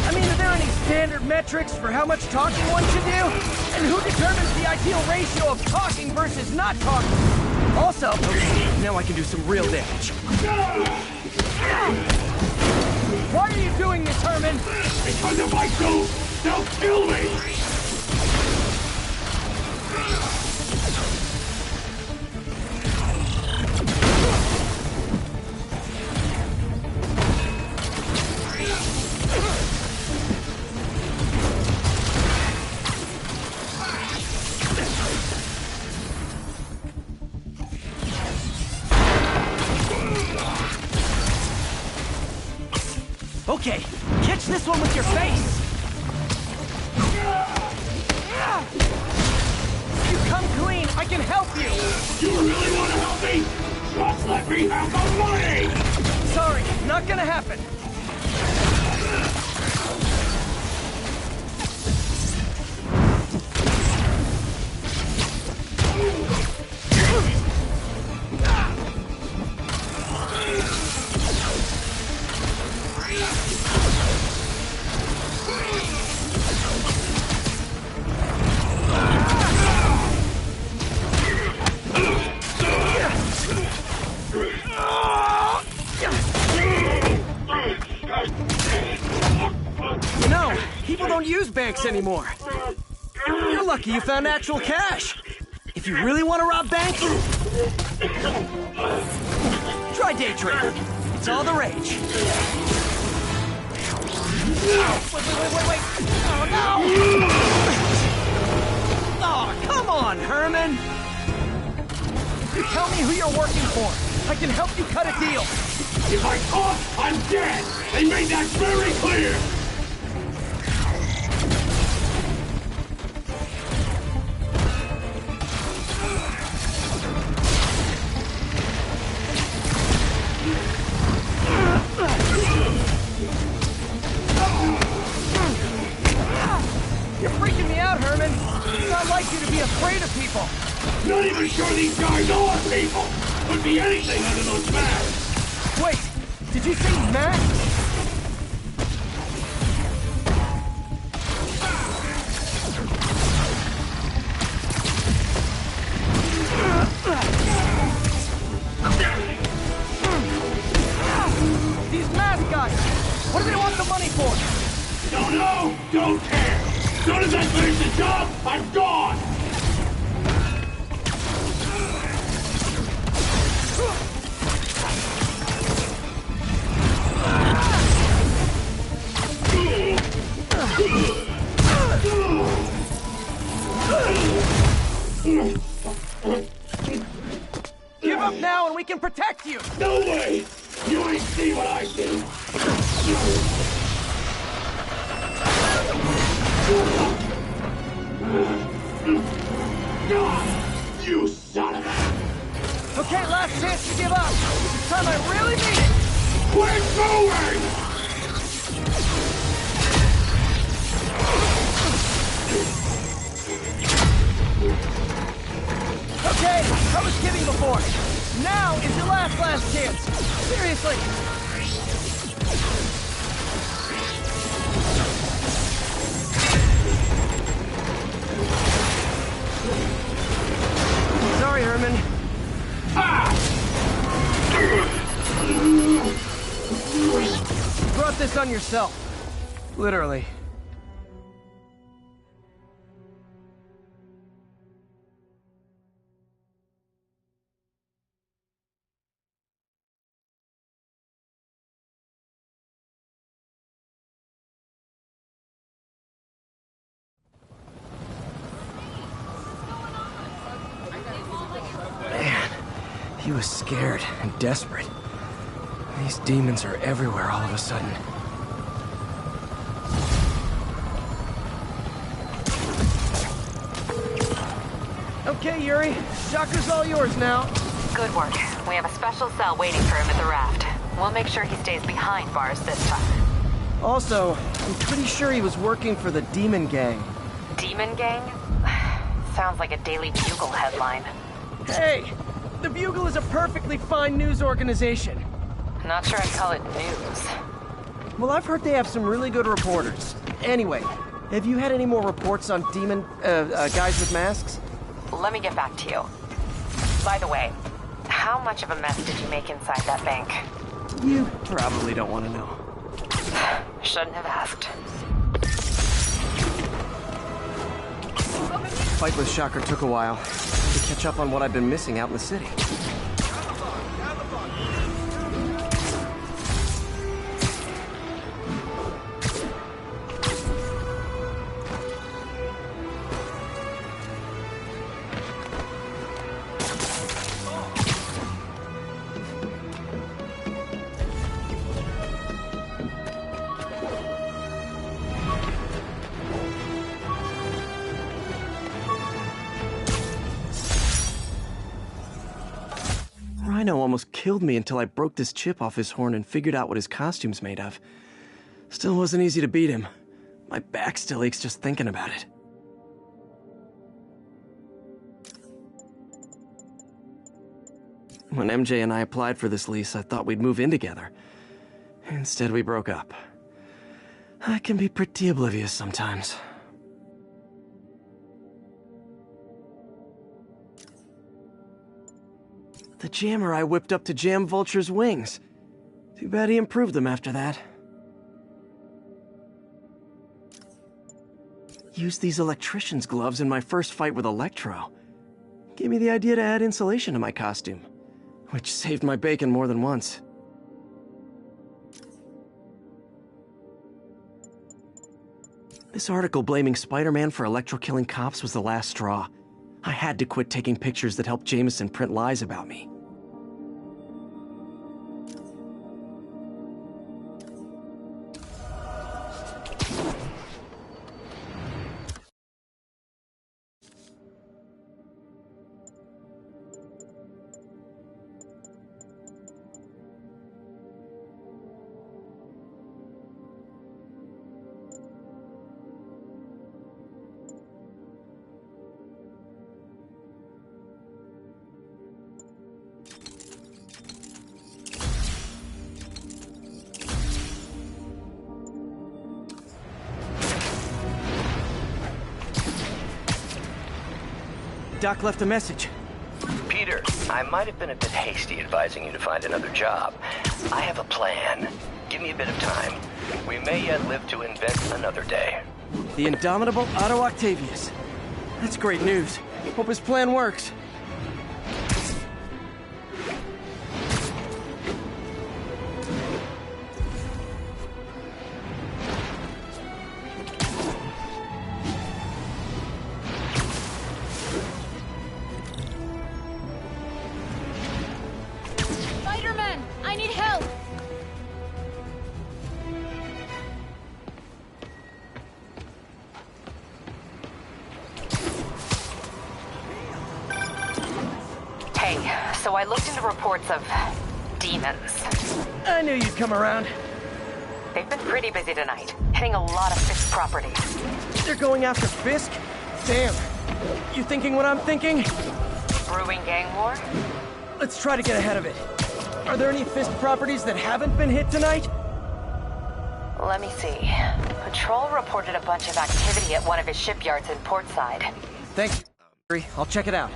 C: I mean, are there any standard metrics for how much talking one should do? And who determines the ideal ratio of talking versus not talking? Also, okay, now I can do some real damage. Why are you doing this, Herman?
V: Because if I don't, they'll kill me.
C: Okay, catch this one with your face! If you come clean, I can help you!
V: You really want to help me? Just let me have the money!
C: Sorry, not gonna happen. You know, people don't use banks anymore. You're lucky you found actual cash. If you really want to rob banks, try day trading. It's all the rage. Wait. Oh, no! Oh, come on, Herman! You tell me who you're working for. I can help you cut a deal.
V: If I talk, I'm dead! They made that very clear!
C: You're freaking me out, Herman. It's not like you to be afraid of people.
V: Not even sure these guys are people! Could be anything under those masks!
C: Wait, did you say masks? These mask guys, what do they want the money for?
V: Don't know, don't care! As soon as I finish the job, I'm gone!
C: Give up now and we can protect you!
V: No way! You ain't see what I see! You son of a...
C: Okay, last chance to give up. This time I really mean it!
V: Quit moving!
C: Okay, I was kidding before. Now is your last chance. Seriously. Spider-Man. You brought this on yourself. Literally. Man, he was scared and desperate. These demons are everywhere all of a sudden. Okay, Yuri. Shocker's all yours now.
A: Good work. We have a special cell waiting for him at the raft. We'll make sure he stays behind bars this time.
C: Also, I'm pretty sure he was working for the Demon Gang.
A: Demon Gang? Sounds like a Daily Bugle headline.
C: Hey! The Bugle is a perfectly fine news organization.
A: Not sure I'd call it news.
C: Well, I've heard they have some really good reporters. Anyway, have you had any more reports on demon, guys with masks?
A: Let me get back to you. By the way, how much of a mess did you make inside that bank?
C: You probably don't want to know.
A: Shouldn't have asked.
C: Fight with Shocker took a while to catch up on what I've been missing out in the city. Rhino almost killed me until I broke this chip off his horn and figured out what his costume's made of. Still wasn't easy to beat him. My back still aches just thinking about it. When MJ and I applied for this lease, I thought we'd move in together. Instead, we broke up. I can be pretty oblivious sometimes. The jammer I whipped up to jam Vulture's wings. Too bad he improved them after that. Used these electrician's gloves in my first fight with Electro. Gave me the idea to add insulation to my costume, which saved my bacon more than once. This article blaming Spider-Man for Electro-killing cops was the last straw. I had to quit taking pictures that helped Jameson print lies about me. Doc left a message.
M: Peter, I might have been a bit hasty advising you to find another job. I have a plan. Give me a bit of time. We may yet live to invent another day.
C: The indomitable Otto Octavius. That's great news. Hope his plan works.
F: Spider-Man! I need help!
A: Hey, so I looked into reports of demons.
C: I knew you'd come around.
A: They've been pretty busy tonight, hitting a lot of Fisk properties.
C: They're going after Fisk? Damn. You thinking what I'm thinking?
A: Brewing gang war?
C: Let's try to get ahead of it. Are there any Fisk properties that haven't been hit tonight?
A: Let me see. Patrol reported a bunch of activity at one of his shipyards in Portside.
C: Thanks, I'll check it out.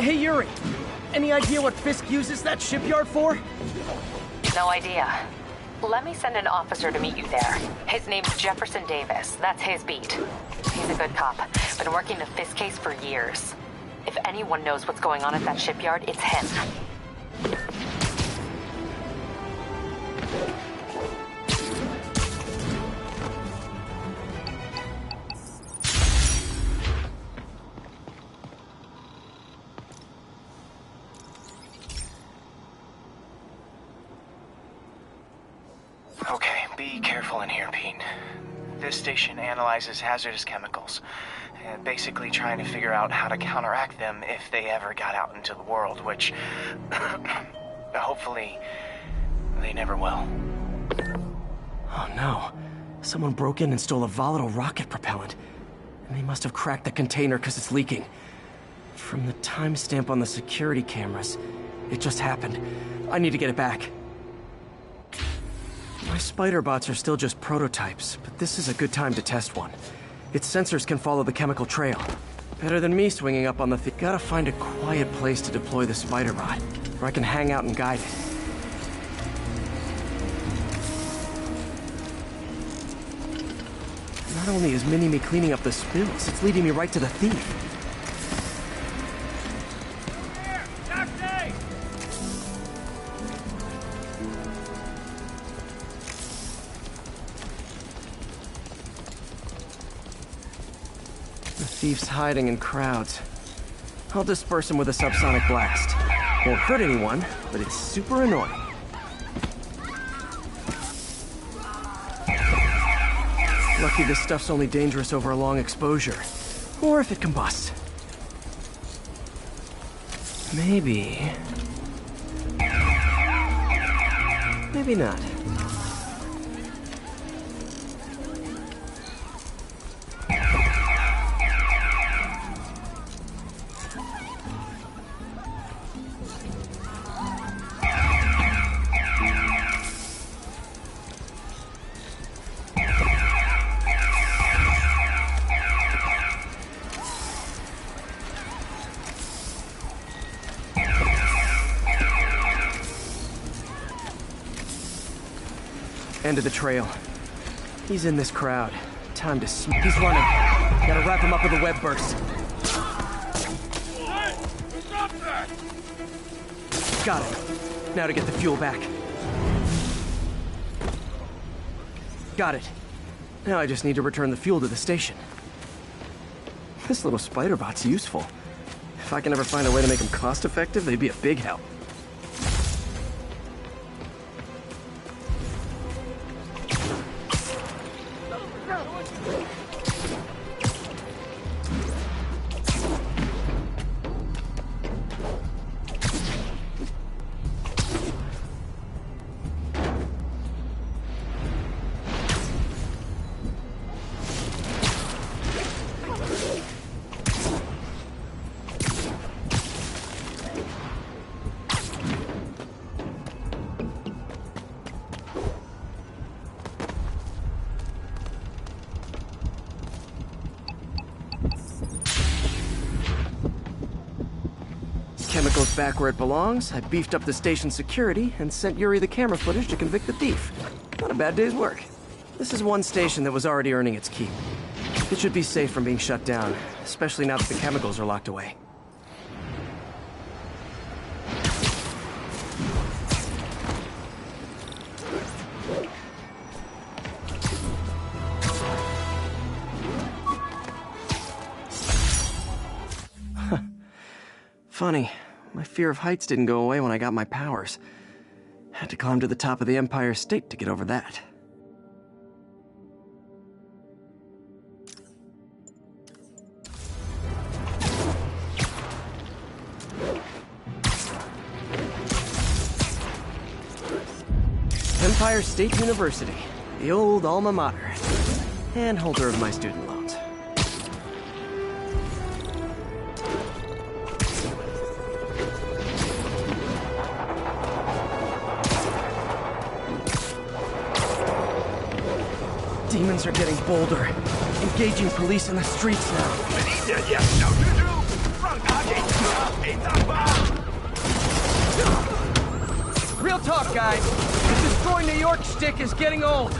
C: Hey, Yuri. Any idea what Fisk uses that shipyard for?
A: No idea. Let me send an officer to meet you there. His name's Jefferson Davis. That's his beat. He's a good cop. Been working the Fisk case for years. If anyone knows what's going on at that shipyard, it's him.
L: Okay, be careful in here, Pete. This station analyzes hazardous chemicals, and basically trying to figure out how to counteract them if they ever got out into the world, which hopefully they never will.
C: Oh no. Someone broke in and stole a volatile rocket propellant. And they must have cracked the container because it's leaking. From the timestamp on the security cameras, it just happened. I need to get it back. My spider bots are still just prototypes, but this is a good time to test one. Its sensors can follow the chemical trail. Better than me swinging up on the Gotta find a quiet place to deploy the spider bot, where I can hang out and guide it. Not only is Mini-Me cleaning up the spills, it's leading me right to the thief. The thief's hiding in crowds. I'll disperse him with a subsonic blast. Won't hurt anyone, but it's super annoying. Lucky this stuff's only dangerous over a long exposure. Or if it combusts. Maybe... maybe not. End of the trail. He's in this crowd. Time to he's running. Gotta wrap him up with a web burst. Got it. Now to get the fuel back. Got it. Now I just need to return the fuel to the station. This little spider bot's useful. If I can ever find a way to make them cost-effective, they'd be a big help. Chemicals back where it belongs, I beefed up the station's security and sent Yuri the camera footage to convict the thief. Not a bad day's work. This is one station that was already earning its keep. It should be safe from being shut down, especially now that the chemicals are locked away. Funny. My fear of heights didn't go away when I got my powers. Had to climb to the top of the Empire State to get over that. Empire State University, the old alma mater, and holder of my student loans. Demons are getting bolder, engaging police in the streets now. Real talk, guys. The Destroy New York stick is getting old.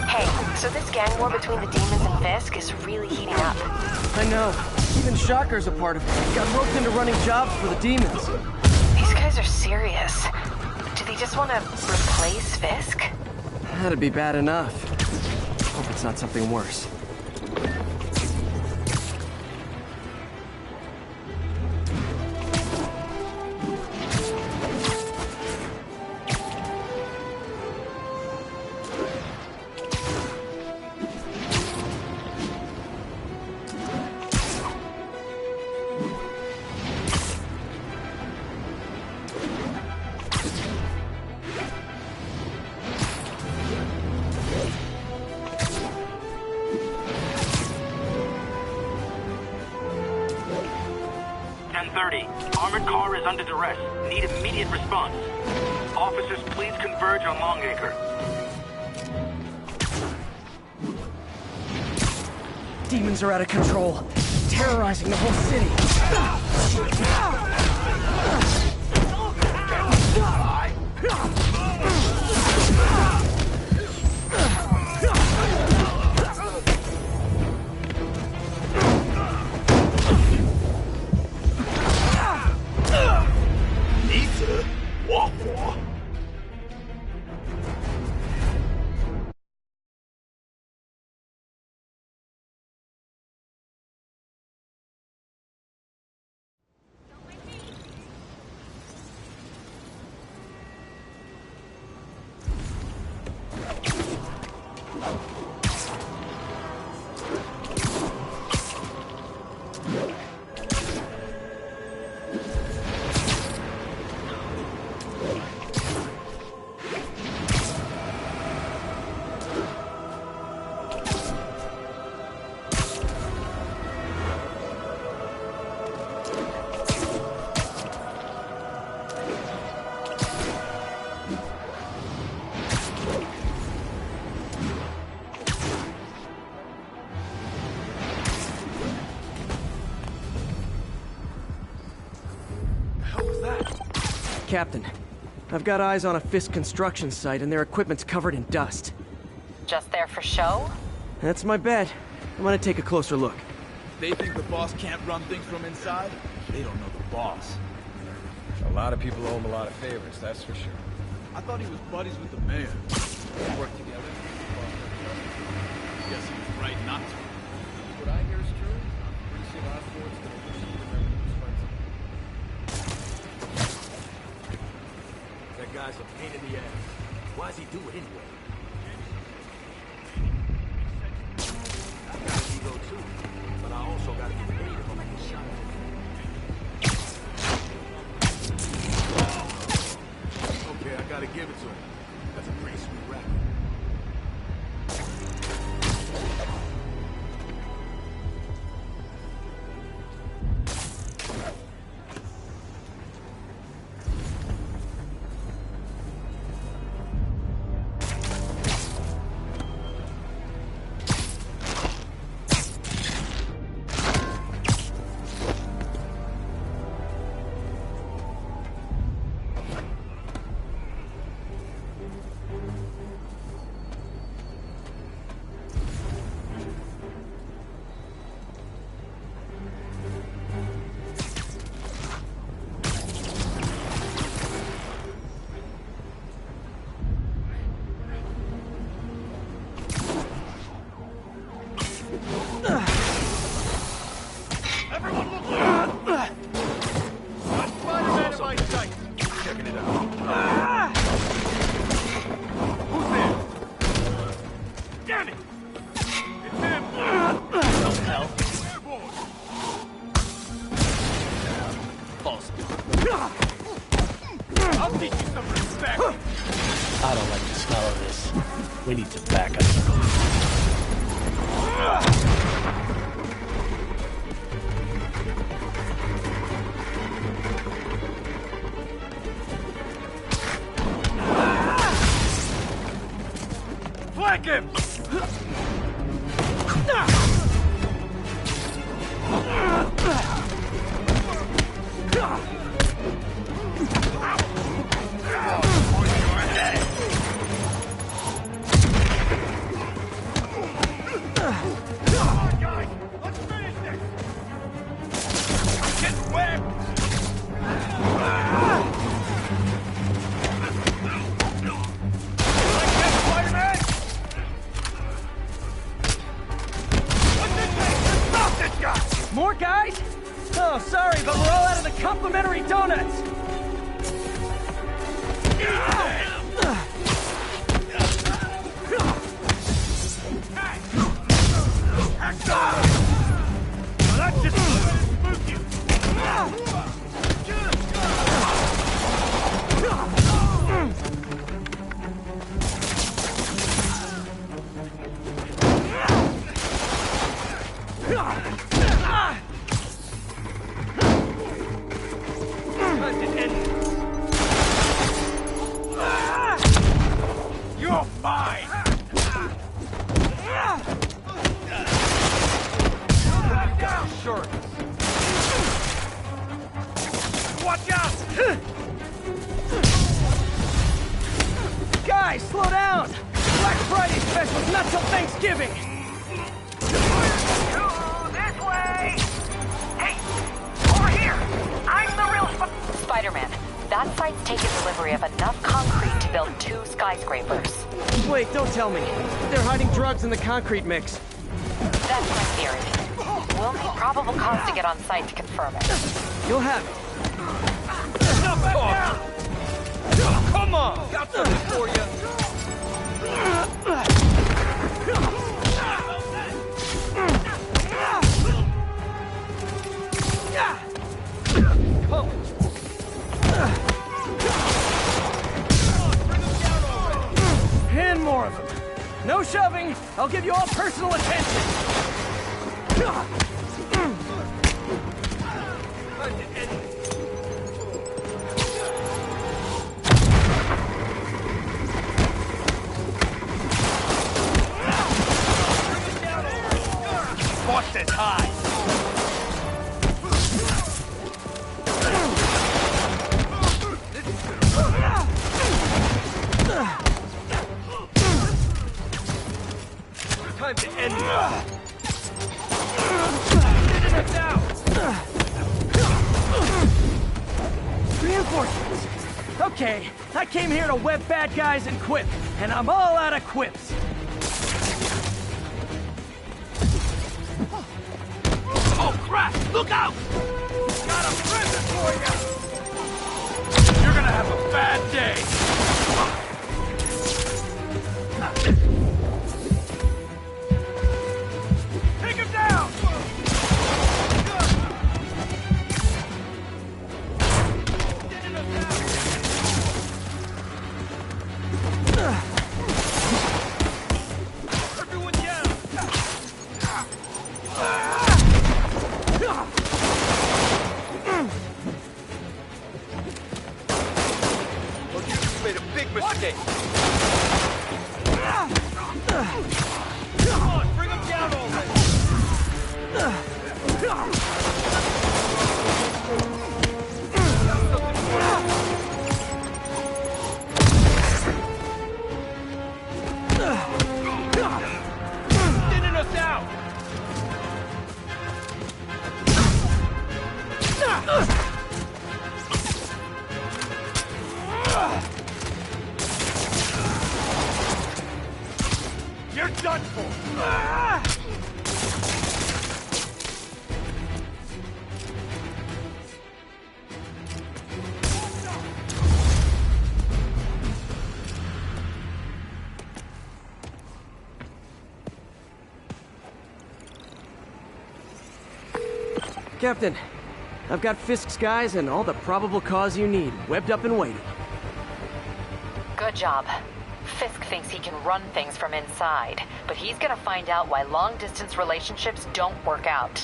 U: Hey, so this gang war between the demons and Fisk is really heating up.
C: I know. Even Shocker's a part of it. Got roped into running jobs for the demons.
U: These guys are serious. Do they just want to replace Fisk?
C: That'd be bad enough. Hope it's not something worse.
H: Armored car is under duress. Need immediate response. Officers, please converge on Longacre.
C: Demons are out of control, terrorizing the whole city. Captain, I've got eyes on a Fisk construction site and their equipment's covered in dust.
U: Just there for show?
C: That's my bet. I'm gonna take a closer look.
G: They think the boss can't run things from inside? They don't know the boss. A lot of people owe him a lot of favors, that's for sure. I thought he was buddies with the mayor. They worked together. Guess he was right not to. What I hear is true. I'm pretty sure Osborn's gonna push him to
I: That guy's a pain in the ass. Why's he do it anyway? I got an ego too, but I also gotta get paid if I'm gonna get shot. Okay, I gotta give it to him. That's a pretty sweet rap.
V: I'll teach you something.
E: We need some backup.
V: Flank him!
C: More guys? Oh, sorry, but we're all out of the complimentary donuts!
V: That just spooked you! You're mine! Sure. Watch out!
C: Guys, slow down! Black Friday special's not till Thanksgiving!
H: This way! Hey! Over here! I'm the real
A: Spider-Man, that site's taken delivery of enough concrete to build 2 skyscrapers.
C: Wait, don't tell me. They're hiding drugs in the concrete mix.
A: That's my theory. We'll need probable cause to get on site to confirm it.
C: You'll have it.
V: Come on! Got something for you!
C: And more of them. No shoving. I'll give you all personal attention.
V: Busted high! Time to end this!
C: Reinforcements. Okay, I came here to web bad guys and quip, and I'm all out of quips.
V: Oh crap! Look out! Got a present for you! You're gonna have a bad day! Take him down! Everyone down! Well, you just made a big mistake. Come on, bring him down already. Thinning us out. You're done for!
C: Captain, I've got Fisk's guys and all the probable cause you need, webbed up and waiting.
A: Good job. Fisk thinks he can run things from inside, but he's gonna find out why long-distance relationships don't work out.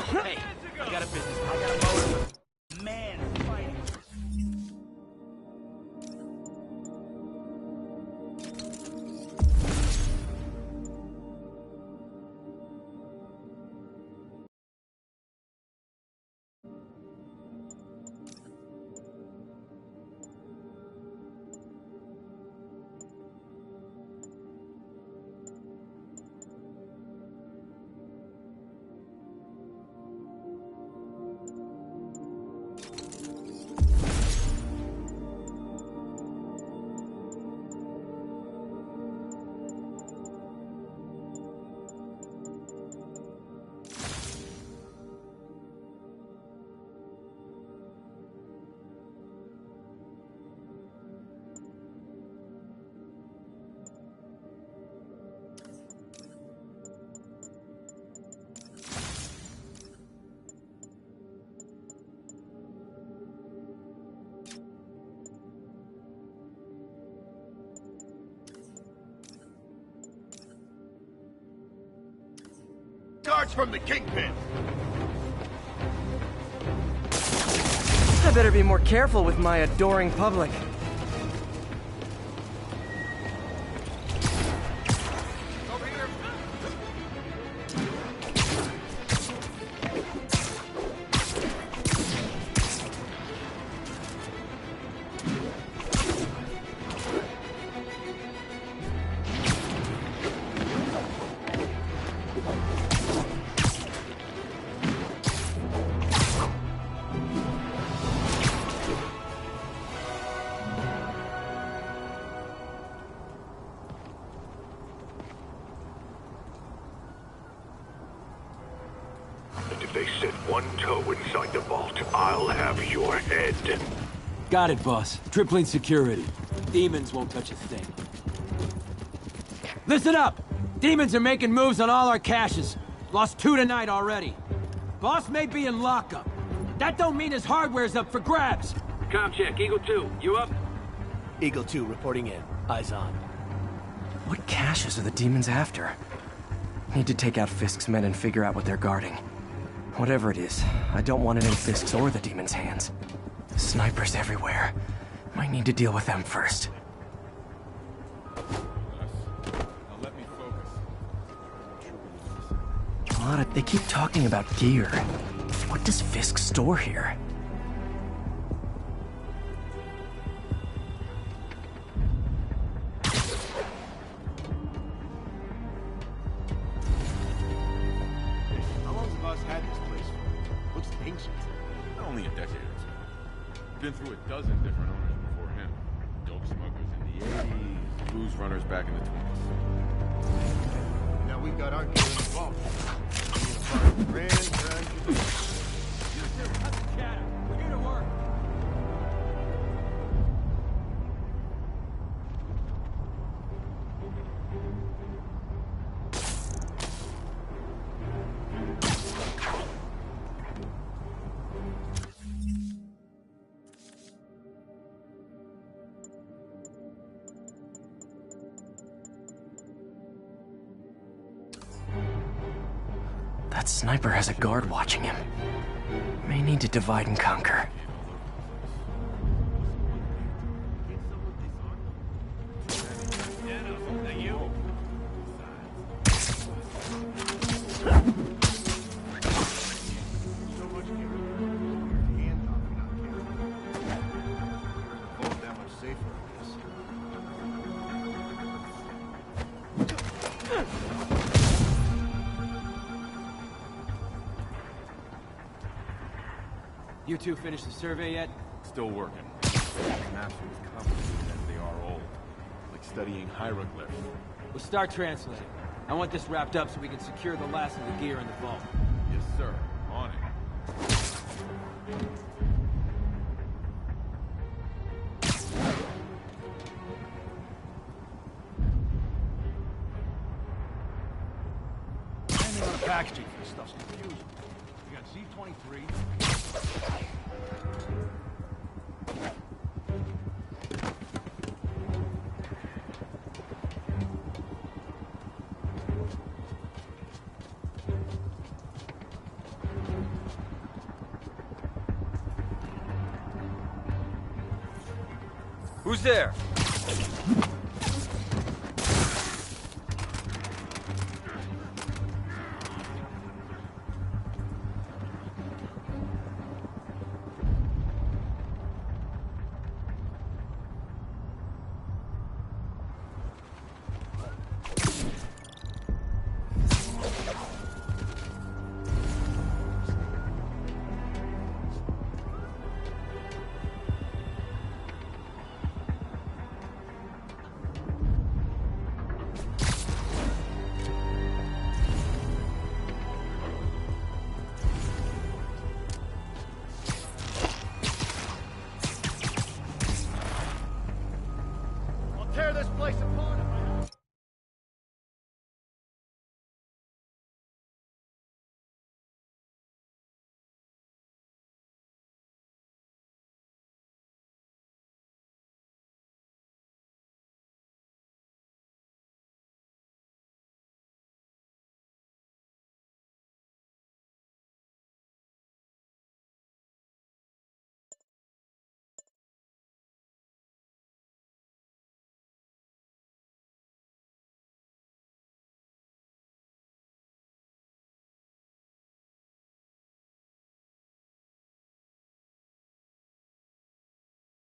V: Hey, I got a business. I got a motor with man fighting.
E: Guards from the Kingpin!
C: I better be more careful with my adoring public.
I: They set one toe inside the vault, I'll have your head.
V: Got it, boss. Tripling security. Demons won't touch a thing. Listen up! Demons are making moves on all our caches. Lost 2 tonight already. Boss may be in lockup. That don't mean his hardware's up for grabs. Com check, Eagle 2. You up?
B: Eagle 2 reporting in. Eyes on.
C: What caches are the demons after? Need to take out Fisk's men and figure out what they're guarding. Whatever it is, I don't want it in Fisk's or the demons' hands. Snipers everywhere. Might need to deal with them first. They keep talking about gear. What does Fisk store here?
E: How long have us had this place for? Looks ancient.
K: Only a decade or two. Been through a dozen different owners before him. Dope smugglers in the 80s, booze runners back in the 20s.
E: Now we've got our gear in the vault. Grand.
V: You two, cut the chatter. We're here to work.
C: That sniper has a guard watching him. May need to divide and conquer.
V: You two finished the survey yet?
K: Still working. Maps are as complicated as they are old. Like studying hieroglyphs.
V: We'll start translating. I want this wrapped up so we can secure the last of the gear in the vault.
K: Yes, sir. On it.
I: stuff's confusing. You got Z-23.
N: Who's there?